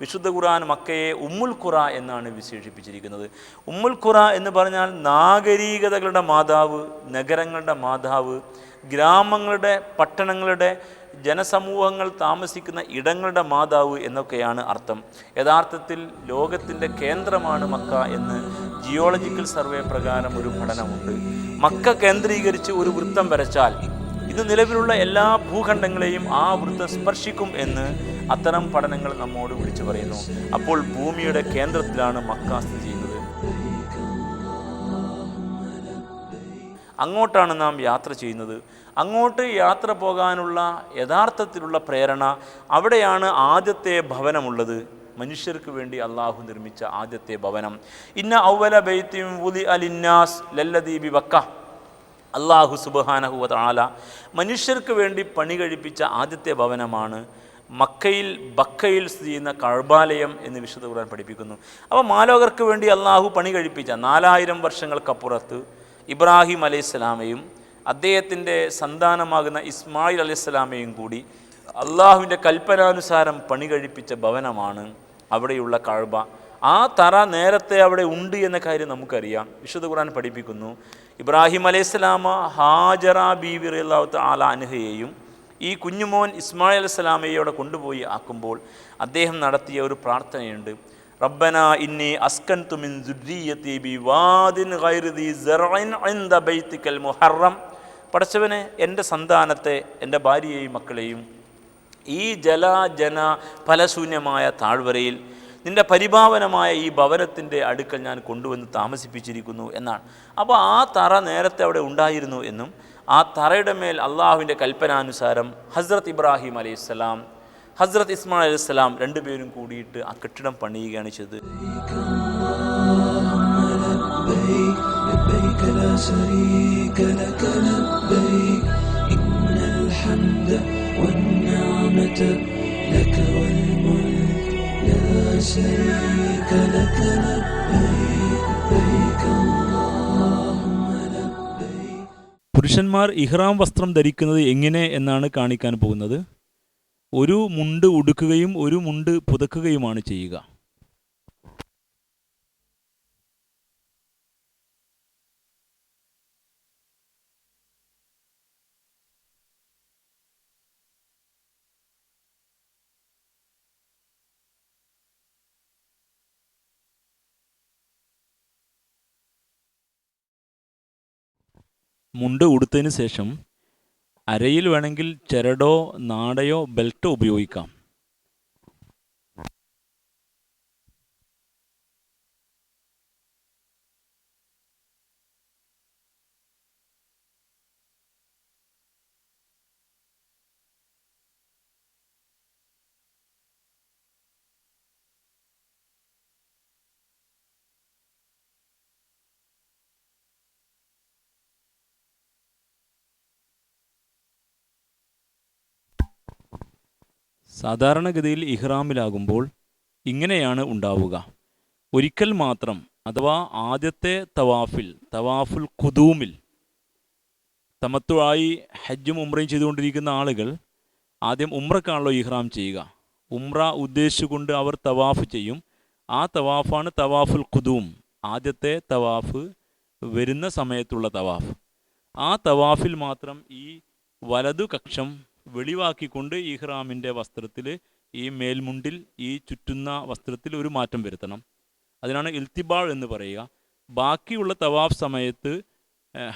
വിശുദ്ധ ഖുർആൻ മക്കയെ ഉമ്മുൽ ഖുറ എന്നാണ് വിശേഷിപ്പിച്ചിരിക്കുന്നത്. ഉമ്മുൽ ഖുറ എന്ന് പറഞ്ഞാൽ നാഗരികതകളുടെ മാതാവ്, നഗരങ്ങളുടെ മാതാവ്, ഗ്രാമങ്ങളുടെ, പട്ടണങ്ങളുടെ, ജനസമൂഹങ്ങൾ താമസിക്കുന്ന ഇടങ്ങളുടെ മാതാവ് എന്നൊക്കെയാണ് അർത്ഥം. യഥാർത്ഥത്തിൽ ലോകത്തിൻ്റെ കേന്ദ്രമാണ് മക്ക എന്ന് ജിയോളജിക്കൽ സർവേ പ്രകാരം ഒരു പഠനമുണ്ട്. മക്ക കേന്ദ്രീകരിച്ച് ഒരു വൃത്തം വരച്ചാൽ ഇത് നിലവിലുള്ള എല്ലാ ഭൂഖണ്ഡങ്ങളെയും ആ വൃത്തം സ്പർശിക്കും എന്ന് അത്തരം പഠനങ്ങൾ നമ്മോട് വിളിച്ചു പറയുന്നു. അപ്പോൾ ഭൂമിയുടെ കേന്ദ്രത്തിലാണ് മക്ക സ്ഥിതി ചെയ്യുന്നത്. അങ്ങോട്ടാണ് നാം യാത്ര ചെയ്യുന്നത്. അങ്ങോട്ട് യാത്ര പോകാനുള്ള യഥാർത്ഥത്തിലുള്ള പ്രേരണ അവിടെയാണ് ആദ്യത്തെ ഭവനമുള്ളത്. മനുഷ്യർക്ക് വേണ്ടി അള്ളാഹു നിർമ്മിച്ച ആദ്യത്തെ ഭവനം. ഇന്ന ഔവല ബൈത്തിൻ വുദിഅ ലിന്നാസ് ലല്ലദീ ബിബക്ക. അള്ളാഹു സുബ്ഹാനഹു വ തആല മനുഷ്യർക്ക് വേണ്ടി പണി കഴിപ്പിച്ച ആദ്യത്തെ ഭവനമാണ് മക്കയിൽ, ബക്കയിൽ സ്ഥിതി ചെയ്യുന്ന കഅബാലയം എന്ന് വിശുദ്ധ ഖുർആൻ പഠിപ്പിക്കുന്നു. അപ്പോൾ മാലോകർക്ക് വേണ്ടി അള്ളാഹു പണി കഴിപ്പിച്ച 4000 വർഷങ്ങൾക്കപ്പുറത്ത് ഇബ്രാഹിം അലൈഹിസ്സലാമയും അദ്ദേഹത്തിൻ്റെ സന്താനമാകുന്ന ഇസ്മായിൽ അലൈഹിസ്സലാമയും കൂടി അള്ളാഹുവിൻ്റെ കൽപ്പനാനുസാരം പണി കഴിപ്പിച്ച ഭവനമാണ് അവിടെയുള്ള കഅബ. ആ തറ നേരത്തെ അവിടെ ഉണ്ട് എന്ന കാര്യം നമുക്കറിയാം. വിശുദ്ധ ഖുർആൻ പഠിപ്പിക്കുന്നു, ഇബ്രാഹിം അലൈഹിസ്സലാമ ഹാജറ ബീവി റളിയല്ലാഹു തആല അൻഹയെയും ഈ കുഞ്ഞുമോൻ ഇസ്മായിൽ അലൈഹിസ്സലാമയെ അവിടെ കൊണ്ടുപോയി ആക്കുമ്പോൾ അദ്ദേഹം നടത്തിയ ഒരു പ്രാർത്ഥനയുണ്ട്. റബ്ബന ഇന്നി അസ്കൻതു മിൻ ദുർരിയതി ബിവാദിൻ ഗൈരി ദി സറഇൻ ഇൻദ ബൈതിക്കൽ മുഹറം. പടച്ചവനെ, എൻ്റെ സന്താനത്തെ, എൻ്റെ ഭാര്യയെയും മക്കളെയും ഈ ജന ഫലശൂന്യമായ താഴ്വരയിൽ നിൻ്റെ പരിഭാവനമായ ഈ ഭവനത്തിൻ്റെ അടുക്കൽ ഞാൻ കൊണ്ടുവന്ന് താമസിപ്പിച്ചിരിക്കുന്നു എന്നാണ്. അപ്പോൾ ആ തറ നേരത്തെ അവിടെ ഉണ്ടായിരുന്നു എന്നും ആ തറയുടെ മേൽ അള്ളാഹുവിൻ്റെ കൽപ്പനാനുസാരം ഹസ്രത്ത് ഇബ്രാഹിം അലൈഹിസ്സലാം, ഹസ്രത്ത് ഇസ്മായിൽ അലൈഹിസ്സലാം രണ്ടുപേരും കൂടിയിട്ട് ആ കെട്ടിടം പണിയുകയാണ് ചെയ്തത്. പുരുഷന്മാർ ഇഹ്റാം വസ്ത്രം ധരിക്കുന്നത് എങ്ങനെ എന്നാണ് കാണിക്കാൻ പോകുന്നത്. ഒരു മുണ്ട് ഉടുക്കുകയും ഒരു മുണ്ട് പുതക്കുകയുമാണ് ചെയ്യുക. മുണ്ട് ഉടുത്തതിന് ശേഷം അരയിൽ വേണമെങ്കിൽ ചരടോ നാടയോ ബെൽറ്റോ ഉപയോഗിക്കാം. സാധാരണഗതിയിൽ ഇഹ്റാമിലാകുമ്പോൾ ഇങ്ങനെയാണ് ഉണ്ടാവുക. ഒരിക്കൽ മാത്രം, അഥവാ ആദ്യത്തെ തവാഫിൽ, തവാഫുൽ ഖുദൂമിൽ, തമത്തുആയി ഹജ്ജും ഉംറയും ചെയ്തുകൊണ്ടിരിക്കുന്ന ആളുകൾ ആദ്യം ഉംറക്കാണല്ലോ ഇഹ്റാം ചെയ്യുക. ഉംറ ഉദ്ദേശിച്ചുകൊണ്ട് അവർ തവാഫ് ചെയ്യും. ആ തവാഫാണ് തവാഫുൽ ഖുദൂം, ആദ്യത്തെ തവാഫ് വരുന്ന സമയത്തുള്ള തവാഫ്. ആ തവാഫിൽ മാത്രം ഈ വലതു കക്ഷം വെളിവാക്കിക്കൊണ്ട് ഇഹ്റാമിൻ്റെ വസ്ത്രത്തിൽ, ഈ മേൽമുണ്ടിൽ, ഈ ചുറ്റുന്ന വസ്ത്രത്തിൽ ഒരു മാറ്റം വരുത്തണം. അതിനാണ് ഇൽത്തിബാൾ എന്ന് പറയുക. ബാക്കിയുള്ള തവാഫ് സമയത്ത്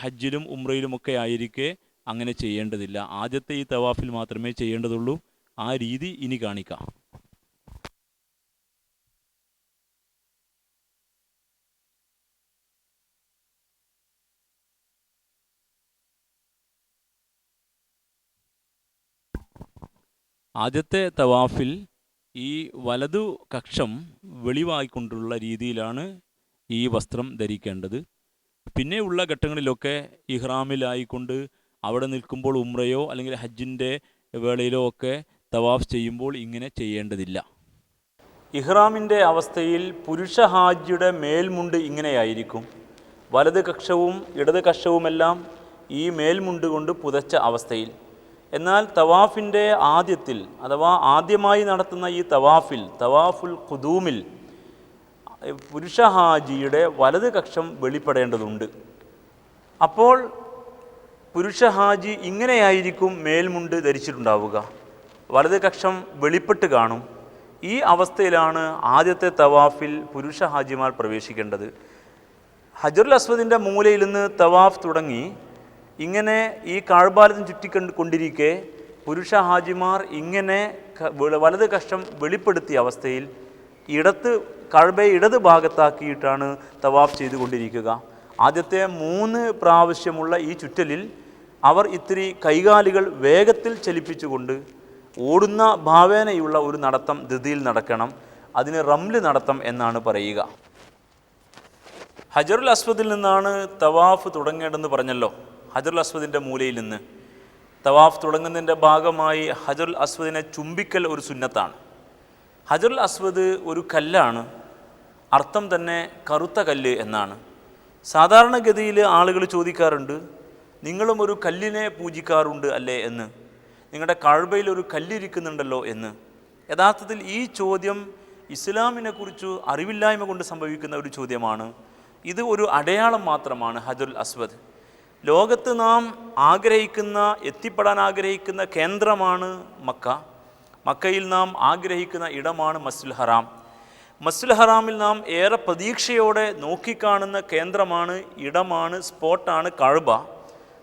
ഹജ്ജിലും ഉംറയിലുമൊക്കെ ആയിരിക്കെ അങ്ങനെ ചെയ്യേണ്ടതില്ല. ആദ്യത്തെ ഈ തവാഫിൽ മാത്രമേ ചെയ്യേണ്ടതുള്ളൂ. ആ രീതി ഇനി കാണിക്കാം. ആദ്യത്തെ തവാഫിൽ ഈ വലതു കക്ഷം വെളിവായിക്കൊണ്ടുള്ള രീതിയിലാണ് ഈ വസ്ത്രം ധരിക്കേണ്ടത്. പിന്നെയുള്ള ഘട്ടങ്ങളിലൊക്കെ ഇഹ്റാമിലായിക്കൊണ്ട് അവിടെ നിൽക്കുമ്പോൾ ഉംറയോ അല്ലെങ്കിൽ ഹജ്ജിൻ്റെ വേളയിലോ ഒക്കെ തവാഫ് ചെയ്യുമ്പോൾ ഇങ്ങനെ ചെയ്യേണ്ടതില്ല. ഇഹ്റാമിൻ്റെ അവസ്ഥയിൽ പുരുഷ ഹാജിയുടെ മേൽമുണ്ട് ഇങ്ങനെയായിരിക്കും. വലത് കക്ഷവും ഇടത് കക്ഷവുമെല്ലാം ഈ മേൽമുണ്ട് കൊണ്ട് പുതച്ച അവസ്ഥയിൽ. എന്നാൽ തവാഫിൻ്റെ ആദ്യത്തിൽ അഥവാ ആദ്യമായി നടത്തുന്ന ഈ തവാഫിൽ, തവാഫുൽ ഖുദൂമിൽ, പുരുഷ ഹാജിയുടെ വലത് കക്ഷം വെളിപ്പെടേണ്ടതുണ്ട്. അപ്പോൾ പുരുഷ ഹാജി ഇങ്ങനെയായിരിക്കും മേൽമുണ്ട് ധരിച്ചിട്ടുണ്ടാവുക, വലത് കക്ഷം വെളിപ്പെട്ട് കാണും. ഈ അവസ്ഥയിലാണ് ആദ്യത്തെ തവാഫിൽ പുരുഷ ഹാജിമാർ പ്രവേശിക്കേണ്ടത്. ഹജറുൽ അസ്വദിൻ്റെ മൂലയിൽ നിന്ന് തവാഫ് തുടങ്ങി ഇങ്ങനെ ഈ കാഴ്ബാലത്തിന് ചുറ്റിക്കൊണ്ടിരിക്കെ പുരുഷ ഹാജിമാർ ഇങ്ങനെ വലത് കക്ഷം വെളിപ്പെടുത്തിയ അവസ്ഥയിൽ കഅബയെ ഇടത് ഭാഗത്താക്കിയിട്ടാണ് തവാഫ് ചെയ്തുകൊണ്ടിരിക്കുക. ആദ്യത്തെ 3 പ്രാവശ്യമുള്ള ഈ ചുറ്റലിൽ അവർ ഇത്തിരി കൈകാലുകൾ വേഗത്തിൽ ചലിപ്പിച്ചുകൊണ്ട് ഓടുന്ന ഭാവേനയുള്ള ഒരു നടത്തം ധൃതിയിൽ നടക്കണം. അതിന് റംല് നടത്തം എന്നാണ് പറയുക. ഹജറുൽ അസ്വദിൽ നിന്നാണ് തവാഫ് തുടങ്ങേണ്ടതെന്ന് പറഞ്ഞല്ലോ. ഹജറുൽ അസ്വദിൻ്റെ മൂലയിൽ നിന്ന് തവാഫ് തുടങ്ങുന്നതിൻ്റെ ഭാഗമായി ഹജറുൽ അസ്വദിനെ ചുംബിക്കൽ ഒരു സുന്നത്താണ്. ഹജറുൽ അസ്വദ് ഒരു കല്ലാണ്, അർത്ഥം തന്നെ കറുത്ത കല്ല് എന്നാണ്. സാധാരണഗതിയിൽ ആളുകൾ ചോദിക്കാറുണ്ട്, നിങ്ങളും ഒരു കല്ലിനെ പൂജിക്കാറുണ്ട് അല്ലേ എന്ന്, നിങ്ങളുടെ കഅബയിൽ ഒരു കല്ലിരിക്കുന്നുണ്ടല്ലോ എന്ന്. യഥാർത്ഥത്തിൽ ഈ ചോദ്യം ഇസ്ലാമിനെക്കുറിച്ച് അറിവില്ലായ്മ കൊണ്ട് സംഭവിക്കുന്ന ഒരു ചോദ്യമാണ്. ഇത് ഒരു അടയാളം മാത്രമാണ് ഹജറുൽ അസ്വദ്. ലോകത്ത് നാം എത്തിപ്പെടാൻ ആഗ്രഹിക്കുന്ന കേന്ദ്രമാണ് മക്ക. മക്കയിൽ നാം ആഗ്രഹിക്കുന്ന ഇടമാണ് മസ്ജിദുൽ ഹറാം. മസ്ജിദുൽ ഹറാമിൽ നാം ഏറെ പ്രതീക്ഷയോടെ നോക്കിക്കാണുന്ന കേന്ദ്രമാണ്, ഇടമാണ്, സ്പോട്ടാണ് കഅബ.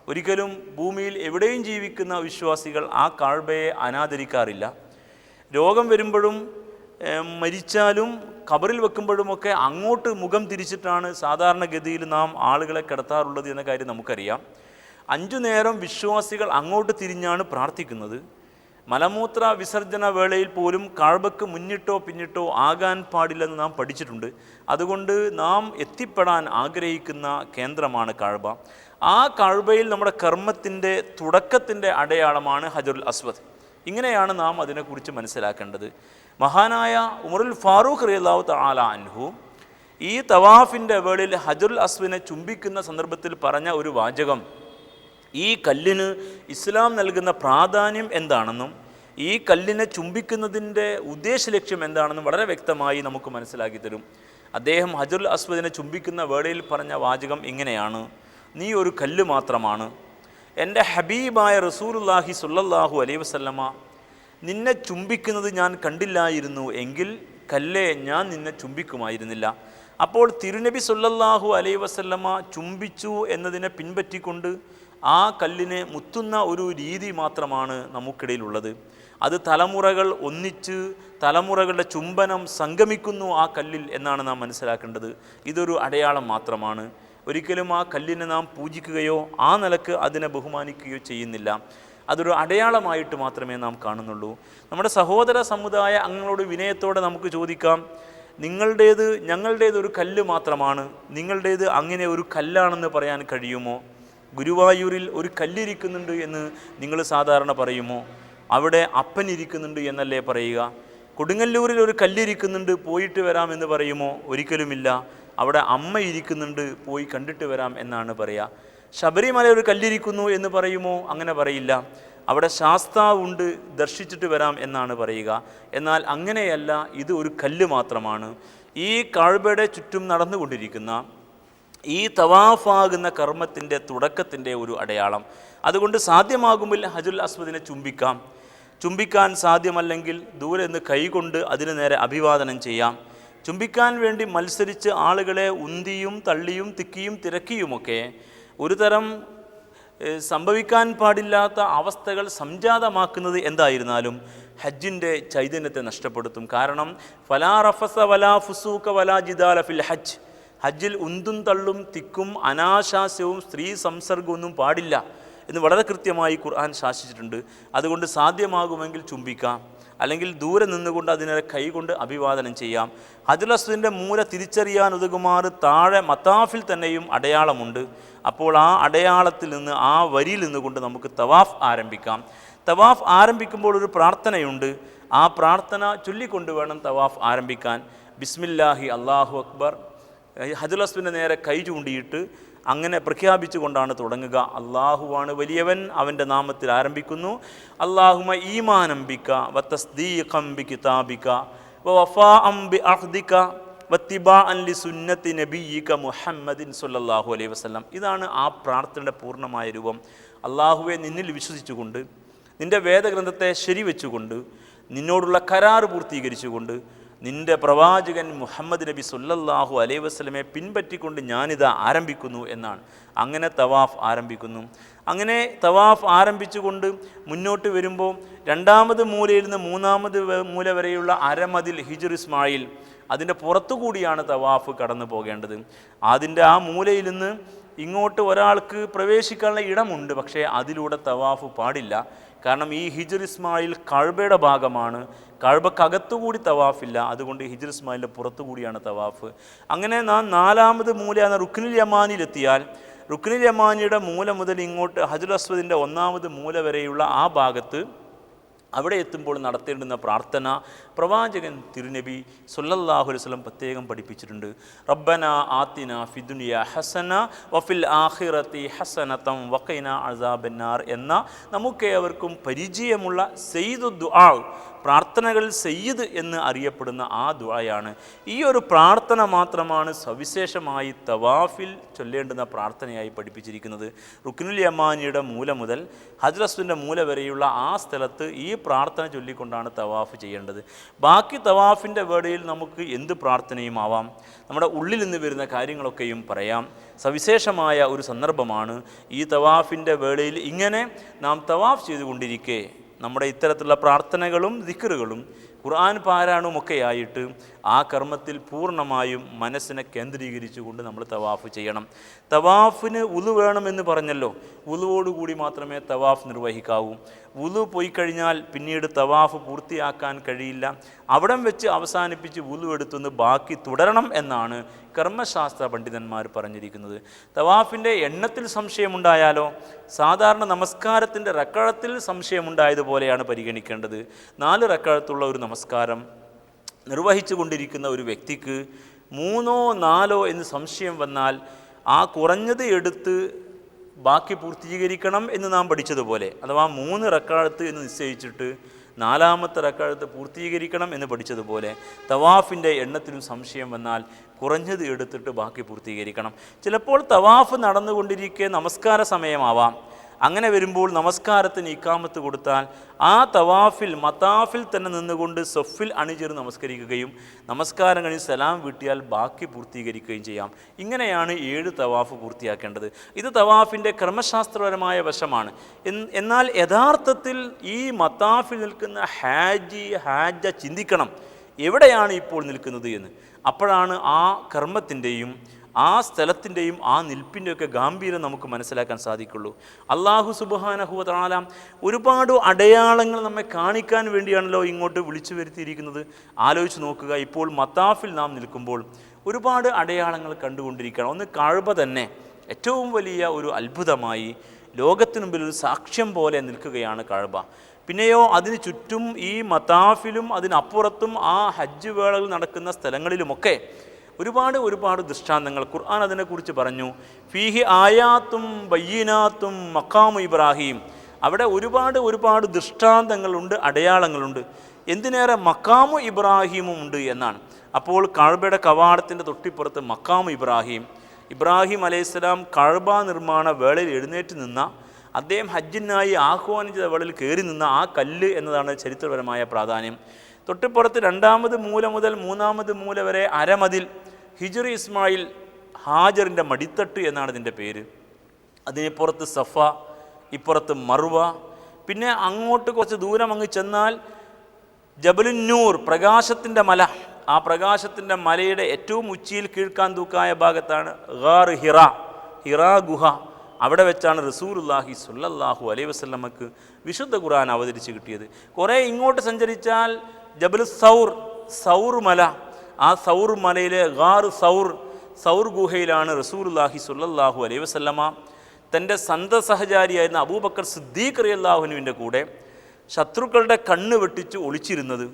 ഒരിക്കലും ഭൂമിയിൽ എവിടെയും ജീവിക്കുന്ന വിശ്വാസികൾ ആ കഅബയെ അനാദരിക്കാറില്ല. രോഗം വരുമ്പോഴും മരിച്ചാലും ഖബറിൽ വെക്കുമ്പോഴുമൊക്കെ അങ്ങോട്ട് മുഖം തിരിച്ചിട്ടാണ് സാധാരണഗതിയിൽ നാം ആളുകളെ കിടത്താറുള്ളത് എന്ന കാര്യം നമുക്കറിയാം. 5 നേരം വിശ്വാസികൾ അങ്ങോട്ട് തിരിഞ്ഞാണ് പ്രാർത്ഥിക്കുന്നത്. മലമൂത്ര വിസർജന വേളയിൽ പോലും കഅബയ്ക്ക് മുന്നിട്ടോ പിന്നിട്ടോ ആകാൻ പാടില്ലെന്ന് നാം പഠിച്ചിട്ടുണ്ട്. അതുകൊണ്ട് നാം എത്തിപ്പെടാൻ ആഗ്രഹിക്കുന്ന കേന്ദ്രമാണ് കഅബ. ആ കഅബയിൽ നമ്മുടെ കർമ്മത്തിൻ്റെ തുടക്കത്തിൻ്റെ അടയാളമാണ് ഹജറുൽ അസ്വദ്. ഇങ്ങനെയാണ് നാം അതിനെക്കുറിച്ച് മനസ്സിലാക്കേണ്ടത്. മഹാനായ ഉമറുൽ ഫാറൂഖ് റളിയല്ലാഹു തആല അൻഹു ഈ തവാഫിൻ്റെ വേളയിൽ ഹജറുൽ അസ്വദിനെ ചുംബിക്കുന്ന സന്ദർഭത്തിൽ പറഞ്ഞ ഒരു വാചകം ഈ കല്ലിന് ഇസ്ലാം നൽകുന്ന പ്രാധാന്യം എന്താണെന്നും ഈ കല്ലിനെ ചുംബിക്കുന്നതിൻ്റെ ഉദ്ദേശ ലക്ഷ്യം എന്താണെന്നും വളരെ വ്യക്തമായി നമുക്ക് മനസ്സിലാക്കി തരും. അദ്ദേഹം ഹജറുൽ അസ്വദിനെ ചുംബിക്കുന്ന വേളയിൽ പറഞ്ഞ വാചകം ഇങ്ങനെയാണ്: നീ ഒരു കല്ല് മാത്രമാണ്. എൻ്റെ ഹബീബായ റസൂലുള്ളാഹി സ്വല്ലല്ലാഹു അലൈഹി വസല്ലമ നിന്നെ ചുംബിക്കുന്നത് ഞാൻ കണ്ടില്ലായിരുന്നു എങ്കിൽ കല്ലേ ഞാൻ നിന്നെ ചുംബിക്കുമായിരുന്നില്ല. അപ്പോൾ തിരുനബി സ്വല്ലല്ലാഹു അലൈഹി വസല്ലമ ചുംബിച്ചു എന്നതിനെ പിൻപറ്റിക്കൊണ്ട് ആ കല്ലിനെ മുത്തുന്ന ഒരു രീതി മാത്രമാണ് നമുക്കിടയിലുള്ളത്. അത് തലമുറകൾ ഒന്നിച്ച് തലമുറകളുടെ ചുംബനം സംഗമിക്കുന്നു ആ കല്ലിൽ എന്നാണ് നാം മനസ്സിലാക്കേണ്ടത്. ഇതൊരു അടയാളം മാത്രമാണ്. ഒരിക്കലും ആ കല്ലിനെ നാം പൂജിക്കുകയോ ആ നിലക്ക് അതിനെ ബഹുമാനിക്കുകയോ ചെയ്യുന്നില്ല. അതൊരു അടയാളമായിട്ട് മാത്രമേ നാം കാണുന്നുള്ളൂ. നമ്മുടെ സഹോദര സമുദായ അംഗങ്ങളോട് വിനയത്തോടെ നമുക്ക് ചോദിക്കാം, ഞങ്ങളുടേത് ഒരു കല്ല് മാത്രമാണ്, നിങ്ങളുടേത് അങ്ങനെ ഒരു കല്ലാണെന്ന് പറയാൻ കഴിയുമോ? ഗുരുവായൂരിൽ ഒരു കല്ലിരിക്കുന്നുണ്ട് എന്ന് നിങ്ങൾ സാധാരണ പറയുമോ? അവിടെ അപ്പൻ ഇരിക്കുന്നുണ്ട് എന്നല്ലേ പറയുക? കൊടുങ്ങല്ലൂരിൽ ഒരു കല്ലിരിക്കുന്നുണ്ട്, പോയിട്ട് വരാം എന്ന് പറയുമോ? ഒരിക്കലുമില്ല. അവിടെ അമ്മ ഇരിക്കുന്നുണ്ട്, പോയി കണ്ടിട്ട് വരാം എന്നാണ് പറയുക. ശബരിമല ഒരു കല്ലിരിക്കുന്നു എന്ന് പറയുമോ? അങ്ങനെ പറയില്ല. അവിടെ ശാസ്താവുണ്ട്, ദർശിച്ചിട്ട് വരാം എന്നാണ് പറയുക. എന്നാൽ അങ്ങനെയല്ല, ഇത് ഒരു കല്ല് മാത്രമാണ്. ഈ കഅബയുടെ ചുറ്റും നടന്നുകൊണ്ടിരിക്കുന്ന ഈ തവാഫാകുന്ന കർമ്മത്തിൻ്റെ തുടക്കത്തിൻ്റെ ഒരു അടയാളം. അതുകൊണ്ട് സാധ്യമാകുമ്പോൾ ഹജറുൽ അസ്വദിനെ ചുംബിക്കാൻ സാധ്യമല്ലെങ്കിൽ ദൂരെ നിന്ന് കൈകൊണ്ട് അതിന് നേരെ അഭിവാദനം ചെയ്യാം. ചുംബിക്കാൻ വേണ്ടി മത്സരിച്ച് ആളുകളെ ഉന്തിയും തള്ളിയും തിക്കിയും തിരക്കിയുമൊക്കെ ഒരു തരം സംഭവിക്കാൻ പാടില്ലാത്ത അവസ്ഥകൾ സംജാതമാക്കുന്നത് എന്തായിരുന്നാലും ഹജ്ജിൻ്റെ ചൈതന്യത്തെ നഷ്ടപ്പെടുത്തും. കാരണം ഫലാ റഫസ വലാ ഫുസൂക വലാ ജിദാല ഫിൽ ഹജ്ജ്, ഹജ്ജിൽ ഉന്തും തള്ളും തിക്കും അനാശാസ്യവും സ്ത്രീ സംസർഗമൊന്നും പാടില്ല എന്ന് വളരെ കൃത്യമായി ഖുർആൻ ശാസിച്ചിട്ടുണ്ട്. അതുകൊണ്ട് സാധ്യമാകുമെങ്കിൽ ചുംബിക്കാം. അല്ലെങ്കിൽ ദൂരെ നിന്നുകൊണ്ട് അതിനെ കൈകൊണ്ട് അഭിവാദനം ചെയ്യാം. ഹജറുൽ അസ്വദിൻ്റെ മൂല തിരിച്ചറിയാൻ ഉതകുമാറ് താഴെ മത്താഫിൽ തന്നെയും അടയാളമുണ്ട്. അപ്പോൾ ആ അടയാളത്തിൽ നിന്ന്, ആ വരിയിൽ നിന്നുകൊണ്ട് നമുക്ക് തവാഫ് ആരംഭിക്കാം. തവാഫ് ആരംഭിക്കുമ്പോൾ ഒരു പ്രാർത്ഥനയുണ്ട്. ആ പ്രാർത്ഥന ചൊല്ലിക്കൊണ്ട് വേണം തവാഫ് ആരംഭിക്കാൻ. ബിസ്മില്ലാഹി അല്ലാഹു അക്ബർ, ഹജറുൽ അസ്വദിൻ്റെ നേരെ കൈ ചൂണ്ടിയിട്ട് അങ്ങനെ പ്രഖ്യാപിച്ചു കൊണ്ടാണ് തുടങ്ങുക. അള്ളാഹുവാണ് വലിയവൻ, അവൻ്റെ നാമത്തിൽ ആരംഭിക്കുന്നു. അല്ലാഹുമ്മ ഈമാനം ബിക വതസ്ദീഖം ബികിതാബിക വവഫാഅൻ ബിഅഹ്ദിക വത്തിബാഅൻ ലിസുന്നത്തി നബിയിക മുഹമ്മദിൻ സ്വല്ലല്ലാഹു അലൈഹി വസല്ലം. ഇതാണ് ആ പ്രാർത്ഥനയുടെ പൂർണ്ണമായ രൂപം. അള്ളാഹുവെ, നിന്നിൽ വിശ്വസിച്ചുകൊണ്ട്, നിൻ്റെ വേദഗ്രന്ഥത്തെ ശരിവെച്ചുകൊണ്ട്, നിന്നോടുള്ള കരാറ് പൂർത്തീകരിച്ചുകൊണ്ട്, നിൻ്റെ പ്രവാചകൻ മുഹമ്മദ് നബി സല്ലല്ലാഹു അലൈഹി വസല്ലമയെ പിൻപറ്റിക്കൊണ്ട് ഞാനിതാ ആരംഭിക്കുന്നു എന്നാണ്. അങ്ങനെ തവാഫ് ആരംഭിക്കുന്നു. അങ്ങനെ തവാഫ് ആരംഭിച്ചുകൊണ്ട് മുന്നോട്ട് വരുമ്പോൾ രണ്ടാമത് മൂലയിൽ നിന്ന് മൂന്നാമത് മൂല വരെയുള്ള അരമതിൽ ഹിജ്ർ ഇസ്മായിൽ, അതിൻ്റെ പുറത്തുകൂടിയാണ് തവാഫ് കടന്നു പോകേണ്ടത്. അതിൻ്റെ ആ മൂലയിൽ നിന്ന് ഇങ്ങോട്ട് ഒരാൾക്ക് പ്രവേശിക്കാനുള്ള ഇടമുണ്ട്, പക്ഷേ അതിലൂടെ തവാഫ് പാടില്ല. കാരണം ഈ ഹിജ്ർ ഇസ്മായിൽ കഅബയുടെ ഭാഗമാണ്, കഅബക്കകത്തുകൂടി തവാഫില്ല. അതുകൊണ്ട് ഹിജ്ർ ഇസ്മായിലിൻ്റെ പുറത്തുകൂടിയാണ് തവാഫ്. അങ്ങനെ നാം നാലാമത് മൂല എന്ന റുക്നുൽ യമാനിയിലെത്തിയാൽ, റുക്നുൽ യമാനിയുടെ മൂല മുതൽ ഇങ്ങോട്ട് ഹജറുൽ അസ്വദിൻ്റെ ഒന്നാമത് മൂല വരെയുള്ള ആ ഭാഗത്ത് അവിടെ എത്തുമ്പോൾ നടത്തേണ്ടുന്ന പ്രാർത്ഥന പ്രവാചകൻ തിരുനബി സല്ലല്ലാഹു അലൈഹി വസല്ലം പ്രത്യേകം പഠിപ്പിച്ചിട്ടുണ്ട്. റബ്ബന ആതിന ഫിദ്ദുനിയ ഹസന വഫിൽ ആഖിറതി ഹസനതൻ വഖിന അസാബന്നാർ എന്ന നമുക്കേവർക്കും പരിചയമുള്ള സയ്യിദു ദുആ, പ്രാർത്ഥനകളിൽ സയ്യിദ് എന്ന് അറിയപ്പെടുന്ന ആ ദുആയാണ്. ഈ ഒരു പ്രാർത്ഥന മാത്രമാണ് സവിശേഷമായി തവാഫിൽ ചൊല്ലേണ്ടുന്ന പ്രാർത്ഥനയായി പഠിപ്പിച്ചിരിക്കുന്നത്. റുക്നുൽ യമാനിയുടെ മൂല മുതൽ ഹജറുൽ അസ്വദിൻ്റെ മൂല വരെയുള്ള ആ സ്ഥലത്ത് ഈ പ്രാർത്ഥന ചൊല്ലിക്കൊണ്ടാണ് തവാഫ് ചെയ്യേണ്ടത്. ബാക്കി തവാഫിൻ്റെ വേളയിൽ നമുക്ക് എന്ത് പ്രാർത്ഥനയും ആവാം, നമ്മുടെ ഉള്ളിൽ നിന്ന് വരുന്ന കാര്യങ്ങളൊക്കെയും പറയാം. സവിശേഷമായ ഒരു സന്ദർഭമാണ് ഈ തവാഫിൻ്റെ വേളയിൽ. ഇങ്ങനെ നാം തവാഫ് ചെയ്തുകൊണ്ടിരിക്കെ നമ്മുടെ ഇത്തരത്തിലുള്ള പ്രാർത്ഥനകളും ദിക്റുകളും ഖുർആൻ പാരായണവുമൊക്കെ ആയിട്ട് ആ കർമ്മത്തിൽ പൂർണ്ണമായും മനസ്സിനെ കേന്ദ്രീകരിച്ചുകൊണ്ട് നമ്മൾ തവാഫ് ചെയ്യണം. തവാഫിന് വുളു വേണമെന്ന് പറഞ്ഞല്ലോ, വുളുവോടുകൂടി മാത്രമേ തവാഫ് നിർവഹിക്കാവൂ. വുളു പോയി കഴിഞ്ഞാൽ പിന്നീട് തവാഫ് പൂർത്തിയാക്കാൻ കഴിയില്ല. അവിടം വെച്ച് അവസാനിപ്പിച്ച് വുളു എടുത്തുനിന്ന് ബാക്കി തുടരണം എന്നാണ് കർമ്മശാസ്ത്ര പണ്ഡിതന്മാർ പറഞ്ഞിരിക്കുന്നത്. തവാഫിൻ്റെ എണ്ണത്തിൽ സംശയമുണ്ടായാലോ സാധാരണ നമസ്കാരത്തിൻ്റെ റക്അത്തിൽ സംശയമുണ്ടായതുപോലെയാണ് പരിഗണിക്കേണ്ടത്. 4 റക്അത്തുള്ള ഒരു നമസ്കാരം നിർവഹിച്ചു കൊണ്ടിരിക്കുന്ന ഒരു വ്യക്തിക്ക് 3ഓ 4ഓ എന്ന് സംശയം വന്നാൽ ആ കുറഞ്ഞത് എടുത്ത് ബാക്കി പൂർത്തീകരിക്കണം എന്ന് നാം പഠിച്ചതുപോലെ, അഥവാ 3 റക്അത്ത് എന്ന് നിശ്ചയിച്ചിട്ട് 4ാമത്തെ റക്അത്ത് പൂർത്തീകരിക്കണം എന്ന് പഠിച്ചതുപോലെ തവാഫിൻ്റെ എണ്ണത്തിലും സംശയം വന്നാൽ കുറഞ്ഞത് എടുത്തിട്ട് ബാക്കി പൂർത്തീകരിക്കണം. ചിലപ്പോൾ തവാഫ് നടന്നുകൊണ്ടിരിക്കെ നമസ്കാര സമയമാവാം. അങ്ങനെ വരുമ്പോൾ നമസ്കാരത്തിന് ഇക്കാമത്ത് കൊടുത്താൽ ആ തവാഫിൽ മത്താഫിൽ തന്നെ നിന്നുകൊണ്ട് സൊഫിൽ അണിചേർന്ന് നമസ്കരിക്കുകയും നമസ്കാരം കഴിഞ്ഞ് സലാം വീട്ടിയാൽ ബാക്കി പൂർത്തീകരിക്കുകയും ചെയ്യാം. ഇങ്ങനെയാണ് 7 തവാഫ് പൂർത്തിയാക്കേണ്ടത്. ഇത് തവാഫിൻ്റെ ക്രമശാസ്ത്രപരമായ വശമാണ്. എന്നാൽ യഥാർത്ഥത്തിൽ ഈ മത്താഫിൽ നിൽക്കുന്ന ഹാജ ചിന്തിക്കണം എവിടെയാണ് ഇപ്പോൾ നിൽക്കുന്നത് എന്ന്. അപ്പോഴാണ് ആ കർമ്മത്തിൻ്റെയും ആ സ്ഥലത്തിൻ്റെയും ആ നിൽപ്പിൻ്റെയൊക്കെ ഗാംഭീര്യം നമുക്ക് മനസ്സിലാക്കാൻ സാധിക്കുള്ളൂ. അല്ലാഹു സുബ്ഹാനഹു വ തആല ഒരുപാട് അടയാളങ്ങൾ നമ്മെ കാണിക്കാൻ വേണ്ടിയാണല്ലോ ഇങ്ങോട്ട് വിളിച്ചു വരുത്തിയിരിക്കുന്നത്. ആലോചിച്ച് നോക്കുക, ഇപ്പോൾ മത്താഫിൽ നാം നിൽക്കുമ്പോൾ ഒരുപാട് അടയാളങ്ങൾ കണ്ടുകൊണ്ടിരിക്കുകയാണ്. ഒന്ന് കഅബ തന്നെ ഏറ്റവും വലിയ ഒരു അത്ഭുതമായി ലോകത്തിനു മുമ്പിൽ ഒരു സാക്ഷ്യം പോലെ നിൽക്കുകയാണ് കഅബ. പിന്നെയോ അതിന് ചുറ്റും ഈ മത്താഫിലും അതിനപ്പുറത്തും ആ ഹജ്ജ് വേളകൾ നടക്കുന്ന സ്ഥലങ്ങളിലുമൊക്കെ ഒരുപാട് ദൃഷ്ടാന്തങ്ങൾ ഖുർആൻ അതിനെക്കുറിച്ച് പറഞ്ഞു. ഫീഹി ആയാത്തും ബയ്യിനാത്തും മഖാമു ഇബ്രാഹിം. അവിടെ ഒരുപാട് ദൃഷ്ടാന്തങ്ങളുണ്ട്, അടയാളങ്ങളുണ്ട്. എന്തിനേറെ മഖാമു ഇബ്രാഹിമും ഉണ്ട് എന്നാണ്. അപ്പോൾ കഅബയുടെ കവാടത്തിൻ്റെ തൊട്ടിപ്പുറത്ത് മഖാമു ഇബ്രാഹിം അലൈഹിസ്സലാം കഅബ നിർമ്മാണ വേളയിൽ എഴുന്നേറ്റ് നിന്ന, അദ്ദേഹം ഹജ്ജിനായി ആഹ്വാനിച്ച വേളയിൽ കയറി നിന്ന ആ കല്ല് എന്നതാണ് ചരിത്രപരമായ പ്രാധാന്യം. തൊട്ടിപ്പുറത്ത് 2ാമത് മൂല മുതൽ 3ാമത് മൂല വരെ അരമതിൽ ഹിജ്ർ ഇസ്മായിൽ, ഹാജറിൻ്റെ മടിത്തട്ട് എന്നാണ് ഇതിൻ്റെ പേര്. അതിനിപ്പുറത്ത് സഫ, ഇപ്പുറത്ത് മർവ. പിന്നെ അങ്ങോട്ട് കുറച്ച് ദൂരം അങ്ങ് ചെന്നാൽ ജബലുന്നൂർ, പ്രകാശത്തിൻ്റെ മല. ആ പ്രകാശത്തിൻ്റെ മലയുടെ ഏറ്റവും ഉച്ചിയിൽ കീഴ്ക്കാൻ തൂക്കായ ഭാഗത്താണ് ഗാർ ഹിറ ഗുഹ. അവിടെ വെച്ചാണ് റസൂലുള്ളാഹി സ്വല്ലല്ലാഹു അലൈഹി വസല്ലമക്ക് വിശുദ്ധ ഖുർആൻ അവതരിച്ച് കിട്ടിയത്. കുറേ ഇങ്ങോട്ട് സഞ്ചരിച്ചാൽ ജബലു സൗർ മല, ആ സൗർ മലയിലെ ഗാർ സൗർ ഗുഹയിലാണ് റസൂലുള്ളാഹി സ്വല്ലല്ലാഹു അലൈഹി വസല്ലമ തൻ്റെ സഹചാരിയായിരുന്ന അബൂബക്കർ സിദ്ദീഖ് റളിയല്ലാഹു അൻഹുവിൻ്റെ കൂടെ ശത്രുക്കളുടെ കണ്ണ് വെട്ടിച്ച് ഒളിച്ചിരുന്നത്.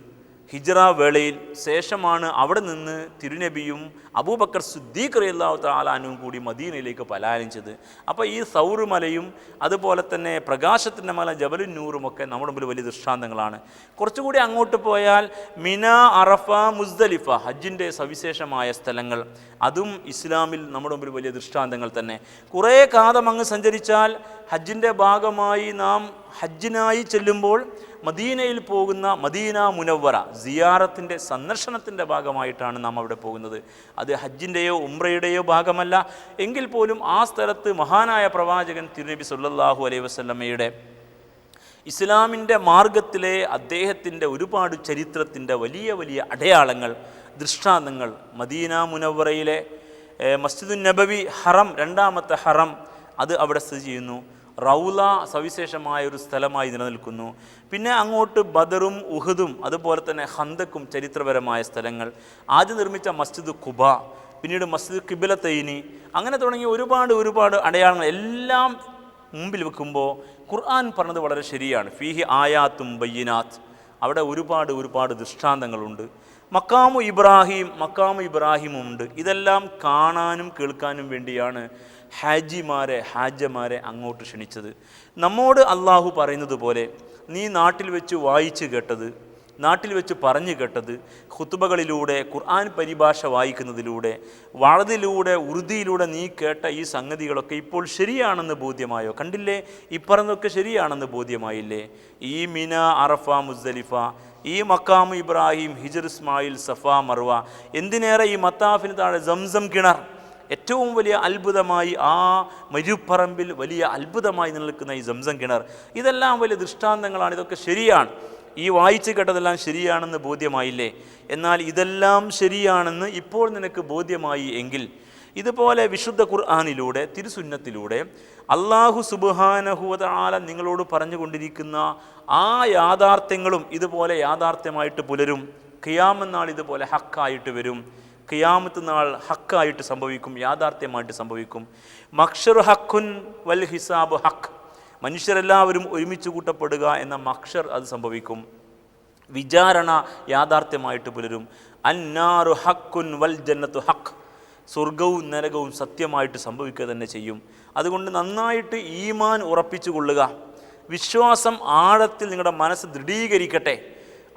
ഹിജ്റ വേളയിൽ ശേഷമാണ് അവിടെ നിന്ന് തിരുനബിയും അബൂബക്കർ സിദ്ദീഖ് റളിയല്ലാഹു തആല അൻഹുവും കൂടി മദീനയിലേക്ക് പലായനം ചെയ്ത്. അപ്പോൾ ഈ സൗർ മലയും അതുപോലെ തന്നെ പ്രകാശത്തിൻ്റെ മല ജബലുൻ നൂറും ഒക്കെ നമ്മുടെ മുമ്പിൽ വലിയ ദൃഷ്ടാന്തങ്ങളാണ്. കുറച്ചുകൂടി അങ്ങോട്ട് പോയാൽ മിന, അറഫ, മുസ്ദലിഫ ഹജ്ജിൻ്റെ സവിശേഷമായ സ്ഥലങ്ങൾ, അതും ഇസ്ലാമിൽ നമ്മുടെ മുമ്പിൽ വലിയ ദൃഷ്ടാന്തങ്ങൾ തന്നെ. കുറേ കാലം അങ്ങ് സഞ്ചരിച്ചാൽ ഹജ്ജിൻ്റെ ഭാഗമായി നാം ഹജ്ജിനായി ചെല്ലുമ്പോൾ മദീനയിൽ പോകുന്ന മദീന മുനവ്വറ സിയാറത്തിൻ്റെ സന്ദർശനത്തിൻ്റെ ഭാഗമായിട്ടാണ് നാം അവിടെ പോകുന്നത്. അത് ഹജ്ജിൻ്റെയോ ഉംറയുടെയോ ഭാഗമല്ല എങ്കിൽ പോലും ആ സ്ഥലത്ത് മഹാനായ പ്രവാചകൻ തിരുനബി സല്ലല്ലാഹു അലൈഹി വസല്ലമയുടെ ഇസ്ലാമിൻ്റെ മാർഗത്തിലെ അദ്ദേഹത്തിൻ്റെ ഒരുപാട് ചരിത്രത്തിൻ്റെ വലിയ വലിയ അടയാളങ്ങൾ, ദൃഷ്ടാന്തങ്ങൾ മദീന മുനവ്വറയിലെ മസ്ജിദുൻ നബവി ഹറം, രണ്ടാമത്തെ ഹറം, അത് അവിടെ സ്ഥിതി ചെയ്യുന്നു. റൗല സവിശേഷമായ ഒരു സ്ഥലമായി നിലനിൽക്കുന്നു. പിന്നെ അങ്ങോട്ട് ബദറും ഉഹുദും അതുപോലെ തന്നെ ഖന്തക്കും ചരിത്രപരമായ സ്ഥലങ്ങൾ, ആദ്യം നിർമ്മിച്ച മസ്ജിദ് ഖുബ, പിന്നീട് മസ്ജിദ് ഖിബ്ലത്തൈനി, അങ്ങനെ തുടങ്ങിയ ഒരുപാട് അടയാളങ്ങൾ എല്ലാം മുമ്പിൽ വെക്കുമ്പോൾ ഖുർആൻ പറഞ്ഞത് വളരെ ശരിയാണ്. ഫീഹി ആയാത്തും ബയ്യിനാത്ത്, അവിടെ ഒരുപാട് ദൃഷ്ടാന്തങ്ങളുണ്ട്. മക്കാമു ഇബ്രാഹിമുണ്ട്. ഇതെല്ലാം കാണാനും കേൾക്കാനും വേണ്ടിയാണ് ഹാജമാരെ അങ്ങോട്ട് ക്ഷണിച്ചത്. നമ്മോട് അള്ളാഹു പറയുന്നത് പോലെ നീ നാട്ടിൽ വെച്ച് വായിച്ച് കേട്ടത്, നാട്ടിൽ വെച്ച് പറഞ്ഞു കേട്ടത്, ഖുതുബകളിലൂടെ ഖുർആൻ പരിഭാഷ വായിക്കുന്നതിലൂടെ വാഴതിലൂടെ ഉറുദിയിലൂടെ നീ കേട്ട ഈ സംഗതികളൊക്കെ ഇപ്പോൾ ശരിയാണെന്ന് ബോധ്യമായോ? കണ്ടില്ലേ, ഈ പറഞ്ഞതൊക്കെ ശരിയാണെന്ന് ബോധ്യമായില്ലേ? ഈ മിന, അറഫ, മുസ്ദലിഫ, ഈ മക്കാമു ഇബ്രാഹിം, ഹിജ്ർ ഇസ്മായിൽ, സഫ, മർവ, എന്തിനേറെ ഈ മത്താഫിന് താഴെ സംസം കിണർ, ഏറ്റവും വലിയ അത്ഭുതമായി ആ മരുപ്പറമ്പിൽ വലിയ അത്ഭുതമായി നിൽക്കുന്ന ഈ സംസം കിണർ, ഇതെല്ലാം വലിയ ദൃഷ്ടാന്തങ്ങളാണ്. ഇതൊക്കെ ശരിയാണ്, ഈ വായിച്ച് കേട്ടതെല്ലാം ശരിയാണെന്ന് ബോധ്യമായില്ലേ? എന്നാൽ ഇതെല്ലാം ശരിയാണെന്ന് ഇപ്പോൾ നിനക്ക് ബോധ്യമായി എങ്കിൽ ഇതുപോലെ വിശുദ്ധ ഖുർആനിലൂടെ തിരുസുന്നത്തിലൂടെ അല്ലാഹു സുബ്ഹാനഹു വ തആല നിങ്ങളോട് പറഞ്ഞുകൊണ്ടിരിക്കുന്ന ആ യാഥാർത്ഥ്യങ്ങളും ഇതുപോലെ യാഥാർത്ഥ്യമായിട്ട് പുലരും. ഖിയാമത്ത് നാൾ ഇതുപോലെ ഹക്കായിട്ട് വരും. ഖിയാമത്ത് നാൾ ഹക്കായിട്ട് സംഭവിക്കും, യാഥാർത്ഥ്യമായിട്ട് സംഭവിക്കും. മഹ്ശർ ഹക്കുൻ വൽ ഹിസാബ് ഹക്ക്, മനുഷ്യരെല്ലാവരും ഒരുമിച്ച് കൂട്ടപ്പെടുക എന്ന മഹ്ശർ അത് സംഭവിക്കും. വിചാരണ യാഥാർത്ഥ്യമായിട്ട് പുലരും. അന്നാറു ഹക്കുൻ വൽ ജന്നത്തു ഹക്ക്, സ്വർഗവും നരകവും സത്യമായിട്ട് സംഭവിക്കുക തന്നെ ചെയ്യും. അതുകൊണ്ട് നന്നായിട്ട് ഈമാൻ ഉറപ്പിച്ചു കൊള്ളുക. വിശ്വാസം ആഴത്തിൽ നിങ്ങളുടെ മനസ്സ് ദൃഢീകരിക്കട്ടെ.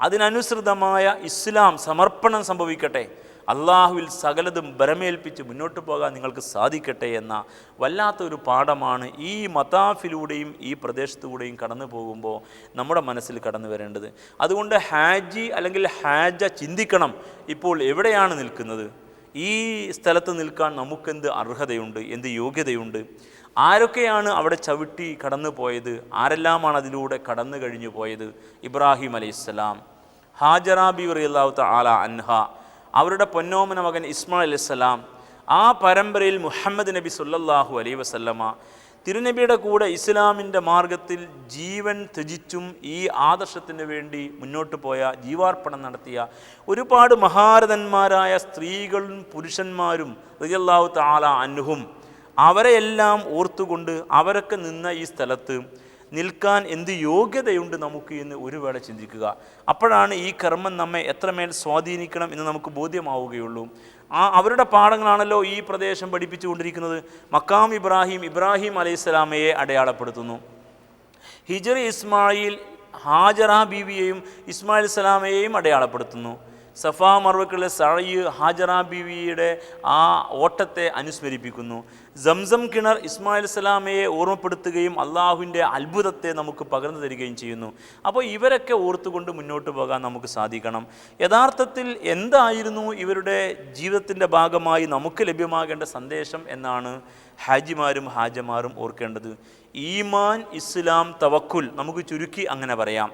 അതിനനുസൃതമായ ഇസ്ലാം സമർപ്പണം സംഭവിക്കട്ടെ. അള്ളാഹുവിൽ സകലതും ബരമേൽപ്പിച്ച് മുന്നോട്ട് പോകാൻ നിങ്ങൾക്ക് സാധിക്കട്ടെ എന്ന വല്ലാത്തൊരു പാഠമാണ് ഈ മതാഫിലൂടെയും ഈ പ്രദേശത്തുകൂടെയും കടന്നു പോകുമ്പോൾ നമ്മുടെ മനസ്സിൽ കടന്നു വരേണ്ടത്. അതുകൊണ്ട് ഹാജി അല്ലെങ്കിൽ ഹാജ ചിന്തിക്കണം, ഇപ്പോൾ എവിടെയാണ് നിൽക്കുന്നത്, ഈ സ്ഥലത്ത് നിൽക്കാൻ നമുക്കെന്ത് അർഹതയുണ്ട്, എന്ത് യോഗ്യതയുണ്ട്, ആരൊക്കെയാണ് അവിടെ ചവിട്ടി കടന്നു പോയത്, ആരെല്ലാമാണ് അതിലൂടെ കടന്നു കഴിഞ്ഞു പോയത്. ഇബ്രാഹിം അലൈഹിസ്സലാം, ഹാജറ ബീവി റളിയല്ലാഹു തആല അൻഹ, അവരുടെ പൊന്നോമന മകൻ ഇസ്മായിൽ അലൈഹിസ്സലാം, ആ പരമ്പരയിൽ മുഹമ്മദ് നബി സല്ലല്ലാഹു അലൈഹി വസല്ലമ തിരുനബിയുടെ കൂടെ ഇസ്ലാമിൻ്റെ മാർഗത്തിൽ ജീവൻ ത്യജിച്ചും ഈ ആദർശത്തിന് വേണ്ടി മുന്നോട്ട് പോയ, ജീവാർപ്പണം നടത്തിയ ഒരുപാട് മഹാരഥന്മാരായ സ്ത്രീകളും പുരുഷന്മാരും റളിയല്ലാഹു തആല അൻഹും, അവരെയെല്ലാം ഓർത്തുകൊണ്ട് അവരൊക്കെ നിന്ന ഈ സ്ഥലത്ത് നിൽക്കാൻ എന്ത് യോഗ്യതയുണ്ട് നമുക്ക് എന്ന് ഒരു വേള ചിന്തിക്കുക. അപ്പോഴാണ് ഈ കർമ്മം നമ്മെ എത്രമേൽ സ്വാധീനിക്കണം എന്ന് നമുക്ക് ബോധ്യമാവുകയുള്ളൂ. അവരുടെ പാഠങ്ങളാണല്ലോ ഈ പ്രദേശം പഠിപ്പിച്ചു കൊണ്ടിരിക്കുന്നത്. മക്കാം ഇബ്രാഹിം അലൈഹിസ്സലാമയെ അടയാളപ്പെടുത്തുന്നു. ഹിജ്ർ ഇസ്മായിൽ, ഹാജറ ബീവിയെയും ഇസ്മായിൽ സലാമയെയും അടയാളപ്പെടുത്തുന്നു. സഫാ മർവക്കുള്ള സഅയ് ഹാജറ ബീവിയുടെ ആ ഓട്ടത്തെ അനുസ്മരിപ്പിക്കുന്നു. സംസം കിണർ ഇസ്മായിൽ സലാമയെ ഓർമ്മപ്പെടുത്തുകയും അള്ളാഹുവിൻ്റെ അത്ഭുതത്തെ നമുക്ക് പകർന്നു തരികയും ചെയ്യുന്നു. അപ്പോൾ ഇവരൊക്കെ ഓർത്തുകൊണ്ട് മുന്നോട്ട് പോകാൻ നമുക്ക് സാധിക്കണം. യഥാർത്ഥത്തിൽ എന്തായിരുന്നു ഇവരുടെ ജീവിതത്തിൻ്റെ ഭാഗമായി നമുക്ക് ലഭ്യമാകേണ്ട സന്ദേശം എന്നാണ് ഹാജിമാരും ഹാജമാരും ഓർക്കേണ്ടത്. ഈമാൻ, ഇസ്ലാം, തവക്കുൽ, നമുക്ക് ചുരുക്കി അങ്ങനെ പറയാം.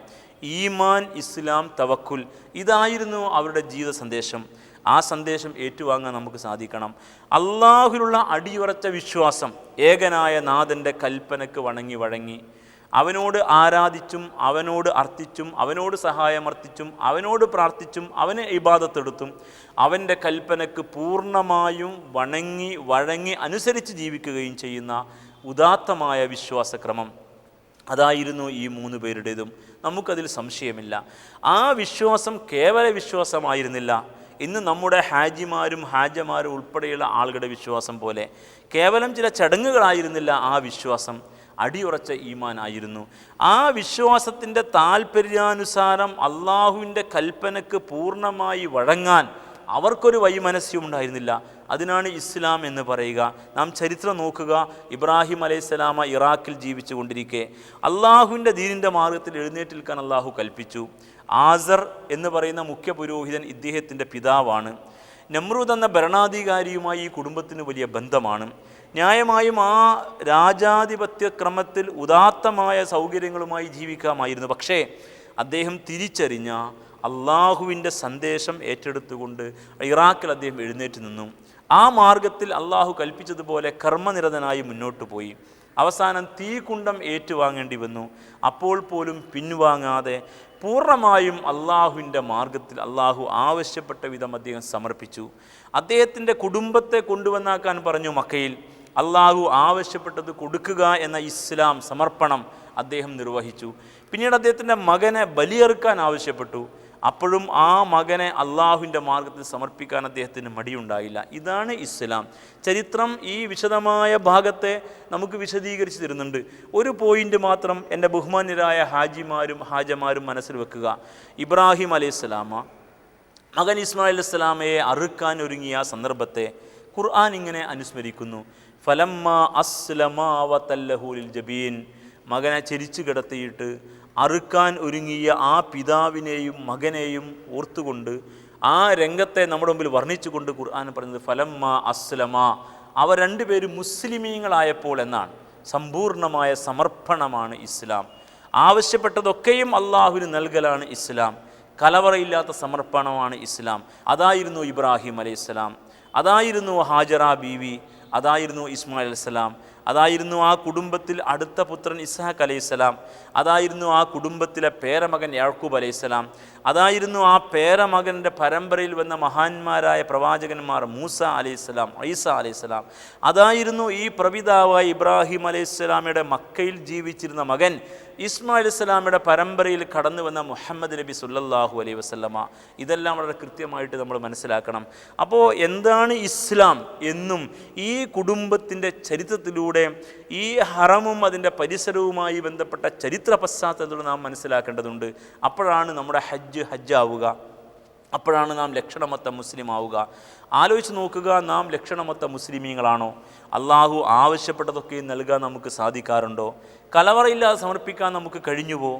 ഈമാൻ, ഇസ്ലാം, തവക്കുൽ, ഇതായിരുന്നു അവരുടെ ജീവിത സന്ദേശം. ആ സന്ദേശം ഏറ്റുവാങ്ങാൻ നമുക്ക് സാധിക്കണം. അള്ളാഹുവിലുള്ള അടിയുറച്ച വിശ്വാസം, ഏകനായ നാഥൻ്റെ കൽപ്പനയ്ക്ക് വഴങ്ങി അവനോട് ആരാധിച്ചും അവനോട് അർത്ഥിച്ചും അവനോട് സഹായമർത്ഥിച്ചും അവനോട് പ്രാർത്ഥിച്ചും അവന് ഇബാദത്തെടുത്തും അവൻ്റെ കൽപ്പനയ്ക്ക് പൂർണ്ണമായും വഴങ്ങി അനുസരിച്ച് ജീവിക്കുകയും ചെയ്യുന്ന ഉദാത്തമായ വിശ്വാസക്രമം അതായിരുന്നു ഈ 3 പേരുടേതും. നമുക്കതിൽ സംശയമില്ല. ആ വിശ്വാസം കേവല വിശ്വാസമായിരുന്നില്ല. ഇന്ന് നമ്മുടെ ഹാജിമാരും ഹാജമാരും ഉൾപ്പെടെയുള്ള ആളുകളുടെ വിശ്വാസം പോലെ കേവലം ചില ചടങ്ങുകളായിരുന്നില്ല. ആ വിശ്വാസം അടിയുറച്ച ഈമാൻ ആയിരുന്നു. ആ വിശ്വാസത്തിൻ്റെ താല്പര്യാനുസാരം അള്ളാഹുവിൻ്റെ കൽപ്പനയ്ക്ക് പൂർണ്ണമായി വഴങ്ങാൻ അവർക്കൊരു വൈമനസ്യം ഉണ്ടായിരുന്നില്ല. അതിനാണ് ഇസ്ലാം എന്ന് പറയുക. നാം ചരിത്രം നോക്കുക. ഇബ്രാഹിം അലൈഹിസ്സലാമ ഇറാഖിൽ ജീവിച്ചു കൊണ്ടിരിക്കെ അള്ളാഹുവിൻ്റെ ദീനിൻ്റെ മാർഗത്തിൽ എഴുന്നേറ്റ് നിൽക്കാൻ അള്ളാഹു കൽപ്പിച്ചു. ആസർ എന്ന് പറയുന്ന മുഖ്യ പുരോഹിതൻ ഇദ്ദേഹത്തിൻ്റെ പിതാവാണ്. നമ്രൂദ് എന്ന ഭരണാധികാരിയുമായി ഈ കുടുംബത്തിന് വലിയ ബന്ധമാണ്. ന്യായമായും ആ രാജാധിപത്യ ക്രമത്തിൽ ഉദാത്തമായ സൗകര്യങ്ങളുമായി ജീവിക്കാമായിരുന്നു. പക്ഷേ അദ്ദേഹം തിരിച്ചറിഞ്ഞ അള്ളാഹുവിൻ്റെ സന്ദേശം ഏറ്റെടുത്തുകൊണ്ട് ഇറാഖിൽ അദ്ദേഹം എഴുന്നേറ്റ് നിന്നു. ആ മാർഗത്തിൽ അള്ളാഹു കൽപ്പിച്ചതുപോലെ കർമ്മനിരതനായി മുന്നോട്ട് പോയി. അവസാനം തീക്കുണ്ടം ഏറ്റുവാങ്ങേണ്ടി വന്നു. അപ്പോൾ പോലും പിൻവാങ്ങാതെ പൂർണ്ണമായും അള്ളാഹുവിൻ്റെ മാർഗത്തിൽ അള്ളാഹു ആവശ്യപ്പെട്ട വിധം അദ്ദേഹം സമർപ്പിച്ചു. അദ്ദേഹത്തിൻ്റെ കുടുംബത്തെ കൊണ്ടുവന്നാക്കാൻ പറഞ്ഞു മക്കയിൽ. അള്ളാഹു ആവശ്യപ്പെട്ടത് കൊടുക്കുക എന്ന ഇസ്ലാം സമർപ്പണം അദ്ദേഹം നിർവഹിച്ചു. പിന്നീട് അദ്ദേഹത്തിൻ്റെ മകനെ ബലിയെറുക്കാൻ ആവശ്യപ്പെട്ടു. അപ്പോഴും ആ മകനെ അള്ളാഹുവിൻ്റെ മാർഗത്തിൽ സമർപ്പിക്കാൻ അദ്ദേഹത്തിന് മടിയുണ്ടായില്ല. ഇതാണ് ഇസ്ലാം. ചരിത്രം ഈ വിശദമായ ഭാഗത്തെ നമുക്ക് വിശദീകരിച്ച് തരുന്നുണ്ട്. ഒരു പോയിൻ്റ് മാത്രം എൻ്റെ ബഹുമാന്യരായ ഹാജിമാരും ഹാജമാരും മനസ്സിൽ വെക്കുക. ഇബ്രാഹിം അലൈഹിസ്സലാമ മകൻ ഇസ്മായിൽ അലൈഹിസ്സലാമയെ അറുക്കാൻ ഒരുങ്ങിയ സന്ദർഭത്തെ ഖുർആൻ ഇങ്ങനെ അനുസ്മരിക്കുന്നു. ഫലമ്മ അസ്ലമാ വതല്ലഹു ലിൽ ജബീൻ. മകനെ ചെരിച്ചു കിടത്തിയിട്ട് അറുക്കാൻ ഒരുങ്ങിയ ആ പിതാവിനെയും മകനെയും ഓർത്തുകൊണ്ട് ആ രംഗത്തെ നമ്മുടെ മുമ്പിൽ വർണ്ണിച്ചുകൊണ്ട് ഖുർആൻ പറയുന്നത് ഫലമ്മ അസ്ലമ, അവർ രണ്ടുപേരും മുസ്ലിമീങ്ങളായപ്പോൾ എന്നാണ്. സമ്പൂർണമായ സമർപ്പണമാണ് ഇസ്ലാം. ആവശ്യപ്പെട്ടതൊക്കെയും അള്ളാഹുവിന് നൽകലാണ് ഇസ്ലാം. കലവറയില്ലാത്ത സമർപ്പണമാണ് ഇസ്ലാം. അതായിരുന്നു ഇബ്രാഹിം അലൈഹിസ്സലാം, അതായിരുന്നു ഹാജറ ബീവി, അതായിരുന്നു ഇസ്മായിൽ അലൈഹിസ്സലാം, അതായിരുന്നു ആ കുടുംബത്തിൽ അടുത്ത പുത്രൻ ഇസ്ഹാഖ് അലൈഹിസ്സലാം, അതായിരുന്നു ആ കുടുംബത്തിലെ പേരമകൻ യാക്കൂബ് അലൈഹിസ്സലാം, അതായിരുന്നു ആ പേരമകൻ്റെ പരമ്പരയിൽ വന്ന മഹാന്മാരായ പ്രവാചകന്മാർ മൂസ അലൈഹിസ്സലാം, ഈസ അലൈഹിസ്സലാം, അതായിരുന്നു ഈ പ്രപിതാവായ ഇബ്രാഹിം അലൈഹിസ്സലാമയുടെ മക്കയിൽ ജീവിച്ചിരുന്ന മകൻ ഇസ്മായിൽ അലൈഹിസ്സലാമയുടെ പരമ്പരയിൽ കടന്നു വന്ന മുഹമ്മദ് നബി സല്ലല്ലാഹു അലൈഹി വസല്ലമ. ഇതെല്ലാം വളരെ കൃത്യമായിട്ട് നമ്മൾ മനസ്സിലാക്കണം. അപ്പോൾ എന്താണ് ഇസ്ലാം എന്നും ഈ കുടുംബത്തിൻ്റെ ചരിത്രത്തിലൂടെ ഈ ഹറമും അതിൻ്റെ പരിസരവുമായി ബന്ധപ്പെട്ട ചരിത്ര പശ്ചാത്തലത്തോട് നാം മനസ്സിലാക്കേണ്ടതുണ്ട്. അപ്പോഴാണ് നമ്മുടെ ഹജ്ജാവുക, അപ്പോഴാണ് നാം ലക്ഷണമൊത്ത മുസ്ലിം ആവുക. ആലോചിച്ച് നോക്കുക, നാം ലക്ഷണമൊത്ത മുസ്ലിമീങ്ങളാണോ? അള്ളാഹു ആവശ്യപ്പെട്ടതൊക്കെ നൽകാൻ നമുക്ക് സാധിക്കാറുണ്ടോ? കലവറയില്ലാതെ സമർപ്പിക്കാൻ നമുക്ക് കഴിഞ്ഞുവോ?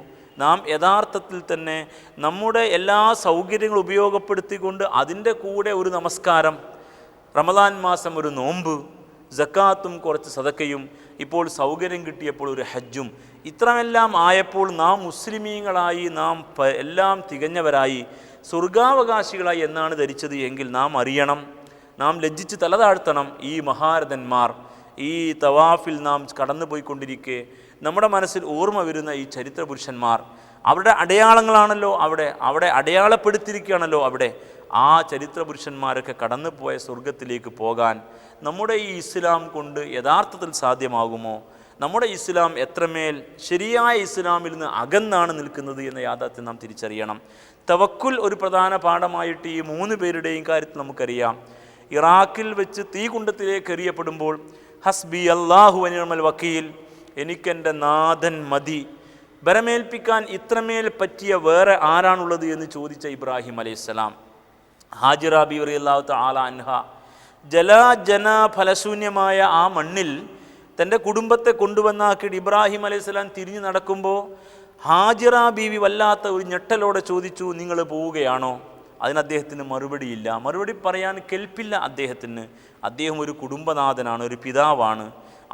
നാം യഥാർത്ഥത്തിൽ തന്നെ നമ്മുടെ എല്ലാ സൗകര്യങ്ങളും ഉപയോഗപ്പെടുത്തിക്കൊണ്ട് അതിൻ്റെ കൂടെ ഒരു നമസ്കാരം, റമദാൻ മാസം ഒരു നോമ്പ്, സക്കാത്തും കുറച്ച് സദക്കയും, ഇപ്പോൾ സൗകര്യം കിട്ടിയപ്പോൾ ഒരു ഹജ്ജും, ഇത്രമെല്ലാം ആയപ്പോൾ നാം മുസ്ലിമീങ്ങളായി, നാം എല്ലാം തികഞ്ഞവരായി, സ്വർഗാവകാശികളായി എന്നാണ് ധരിച്ചത് എങ്കിൽ നാം അറിയണം, നാം ലജ്ജിച്ച് തല താഴ്ത്തണം. ഈ മഹാരഥന്മാർ ഈ തവാഫിൽ നാം കടന്നു പോയിക്കൊണ്ടിരിക്കെ നമ്മുടെ മനസ്സിൽ ഓർമ്മ വരുന്ന ഈ ചരിത്ര പുരുഷന്മാർ, അവരുടെ അടയാളങ്ങളാണല്ലോ അവിടെ അടയാളപ്പെടുത്തിയിരിക്കുകയാണല്ലോ അവിടെ. ആ ചരിത്ര പുരുഷന്മാരൊക്കെ കടന്നുപോയ സ്വർഗത്തിലേക്ക് പോകാൻ നമ്മുടെ ഈ ഇസ്ലാം കൊണ്ട് യഥാർത്ഥത്തിൽ സാധ്യമാകുമോ? നമ്മുടെ ഇസ്ലാം എത്രമേൽ ശരിയായ ഇസ്ലാമിൽ നിന്ന് അകന്നാണ് നിൽക്കുന്നത് എന്ന യാഥാർത്ഥ്യം നാം തിരിച്ചറിയണം. തവക്കുൽ ഒരു പ്രധാന പാഠമായിട്ട് ഈ 3 പേരുടെയും കാര്യത്തിൽ നമുക്കറിയാം. ഇറാഖിൽ വെച്ച് തീകുണ്ടത്തിലേക്ക് എറിയപ്പെടുമ്പോൾ ഹസ്ബി അല്ലാഹു വനിഅമൽ വക്കീൽ, എനിക്കെൻ്റെ നാഥൻ മതി, ബരമേൽപ്പിക്കാൻ ഇത്രമേൽ പറ്റിയ വേറെ ആരാണുള്ളത് എന്ന് ചോദിച്ച ഇബ്രാഹിം അലൈഹിസ്സലാം, ഹാജിറ ബീവി റളിയല്ലാഹു തആല അൻഹ ജലാജന ഫലശൂന്യമായ ആ മണ്ണിൽ തൻ്റെ കുടുംബത്തെ കൊണ്ടുവന്നാക്കിയിട്ട് ഇബ്രാഹിം അലൈഹിസ്സലാം തിരിഞ്ഞു നടക്കുമ്പോൾ ഹാജിറ ബീവി വല്ലാത്ത ഒരു ഞെട്ടലോടെ ചോദിച്ചു, നിങ്ങൾ പോവുകയാണോ? അതിന് അദ്ദേഹത്തിന് മറുപടിയില്ല, മറുപടി പറയാൻ കെൽപ്പില്ല അദ്ദേഹത്തിന്. അദ്ദേഹം ഒരു കുടുംബനാഥനാണ്, ഒരു പിതാവാണ്.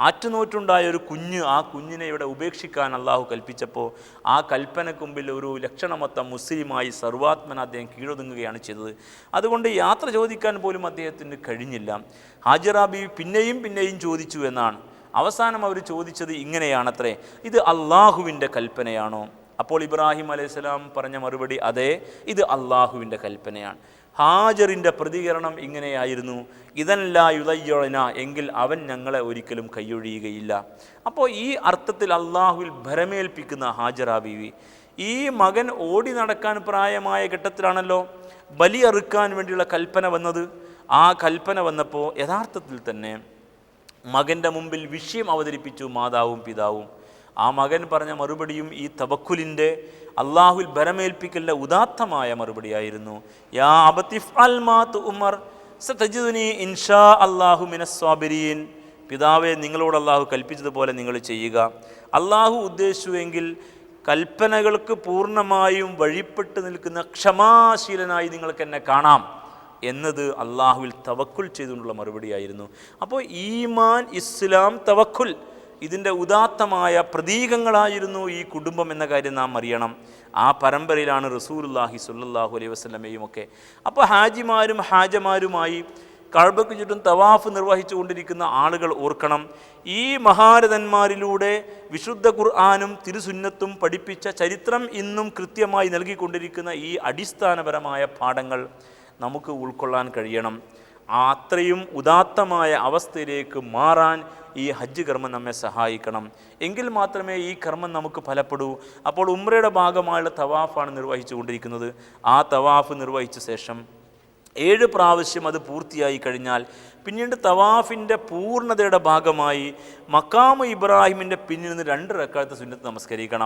ആറ്റുനോറ്റുണ്ടായ ഒരു കുഞ്ഞ്, ആ കുഞ്ഞിനെ ഇവിടെ ഉപേക്ഷിക്കാൻ അള്ളാഹു കൽപ്പിച്ചപ്പോൾ ആ കൽപ്പനയ്ക്ക് മുമ്പിൽ ഒരു ലക്ഷണമൊത്ത മുസ്ലിമായി സർവാത്മന അദ്ദേഹം കീഴൊതുങ്ങുകയാണ് ചെയ്തത്. അതുകൊണ്ട് യാത്ര ചോദിക്കാൻ പോലും അദ്ദേഹത്തിന് കഴിഞ്ഞില്ല. ഹാജറ ബീവി പിന്നെയും ചോദിച്ചു എന്നാണ്. അവസാനം അവർ ചോദിച്ചത് ഇങ്ങനെയാണത്രേ, ഇത് അള്ളാഹുവിൻ്റെ കൽപ്പനയാണോ? അപ്പോൾ ഇബ്രാഹിം അലൈഹിസ്സലാം പറഞ്ഞ മറുപടി, അതെ, ഇത് അള്ളാഹുവിൻ്റെ കൽപ്പനയാണ്. ഹാജറിൻ്റെ പ്രതികരണം ഇങ്ങനെയായിരുന്നു, ഇതല്ല യുദയ്യൊഴന, എങ്കിൽ അവൻ ഞങ്ങളെ ഒരിക്കലും കൈയൊഴിയുകയില്ല. അപ്പോൾ ഈ അർത്ഥത്തിൽ അള്ളാഹുവിൽ ഭരമേൽപ്പിക്കുന്ന ഹാജറ ബീവി, ഈ മകൻ ഓടി നടക്കാൻ പ്രായമായ ഘട്ടത്തിലാണല്ലോ ബലിയറുക്കാൻ വേണ്ടിയുള്ള കൽപ്പന വന്നത്. ആ കൽപ്പന വന്നപ്പോൾ യഥാർത്ഥത്തിൽ തന്നെ മകൻ്റെ മുമ്പിൽ വിഷയം അവതരിപ്പിച്ചു മാതാവും പിതാവും. ആ മകൻ പറഞ്ഞ മറുപടിയും ഈ തവക്കുലിൻ്റെ അള്ളാഹുൽ ഭരമേൽപ്പിക്കലിൻ്റെ ഉദാത്തമായ മറുപടിയായിരുന്നു. യാ അബതിഫ് അൽ മാ തുഉമർ സതജിദുനി ഇൻഷാ അല്ലാഹു മിനസ് സ്വാബിരീൻ. പിതാവെ, നിങ്ങളോട് അള്ളാഹു കൽപ്പിച്ചതുപോലെ നിങ്ങൾ ചെയ്യുക. അള്ളാഹു ഉദ്ദേശിച്ചുവെങ്കിൽ കൽപ്പനകൾക്ക് പൂർണ്ണമായും വഴിപ്പെട്ട് നിൽക്കുന്ന ക്ഷമാശീലനായി നിങ്ങൾക്ക് എന്നെ കാണാം എന്നത് അള്ളാഹുവിൽ തവക്കുൽ ചെയ്തുകൊണ്ടുള്ള മറുപടിയായിരുന്നു. അപ്പോൾ ഈമാൻ, ഇസ്ലാം, തവക്കുൽ ഇതിൻ്റെ ഉദാത്തമായ പ്രതീകങ്ങളായിരുന്നു ഈ കുടുംബം എന്ന കാര്യം നാം അറിയണം. ആ പരമ്പരയിലാണ് റസൂലുള്ളാഹി സ്വല്ലല്ലാഹു അലൈഹി വസല്ലമയും ഒക്കെ. അപ്പോൾ ഹാജിമാരും ഹാജമാരുമായി കഅബയ്ക്ക് ചുറ്റും തവാഫ് നിർവഹിച്ചു കൊണ്ടിരിക്കുന്ന ആളുകൾ ഓർക്കണം, ഈ മഹാരഥന്മാരിലൂടെ വിശുദ്ധ ഖുർആനും തിരുസുന്നത്തും പഠിപ്പിച്ച ചരിത്രം ഇന്നും കൃത്യമായി നൽകിക്കൊണ്ടിരിക്കുന്ന ഈ അടിസ്ഥാനപരമായ പാഠങ്ങൾ നമുക്ക് ഉൾക്കൊള്ളാൻ കഴിയണം. അത്രയും ഉദാത്തമായ അവസ്ഥയിലേക്ക് മാറാൻ ഈ ഹജ്ജ് കർമ്മം നമ്മെ സഹായിക്കണം. എങ്കിൽ മാത്രമേ ഈ കർമ്മം നമുക്ക് ഫലപ്പെടൂ. അപ്പോൾ ഉംറയുടെ ഭാഗമായുള്ള തവാഫാണ് നിർവഹിച്ചു കൊണ്ടിരിക്കുന്നത്. ആ തവാഫ് നിർവഹിച്ച ശേഷം 7 പ്രാവശ്യം അത് പൂർത്തിയായി കഴിഞ്ഞാൽ പിന്നീട് തവാഫിൻ്റെ പൂർണ്ണതയുടെ ഭാഗമായി മഖാമ് ഇബ്രാഹിമിൻ്റെ പിന്നിൽ നിന്ന് 2 റക്അത്ത് സുന്നത്ത് നമസ്കരിക്കണം.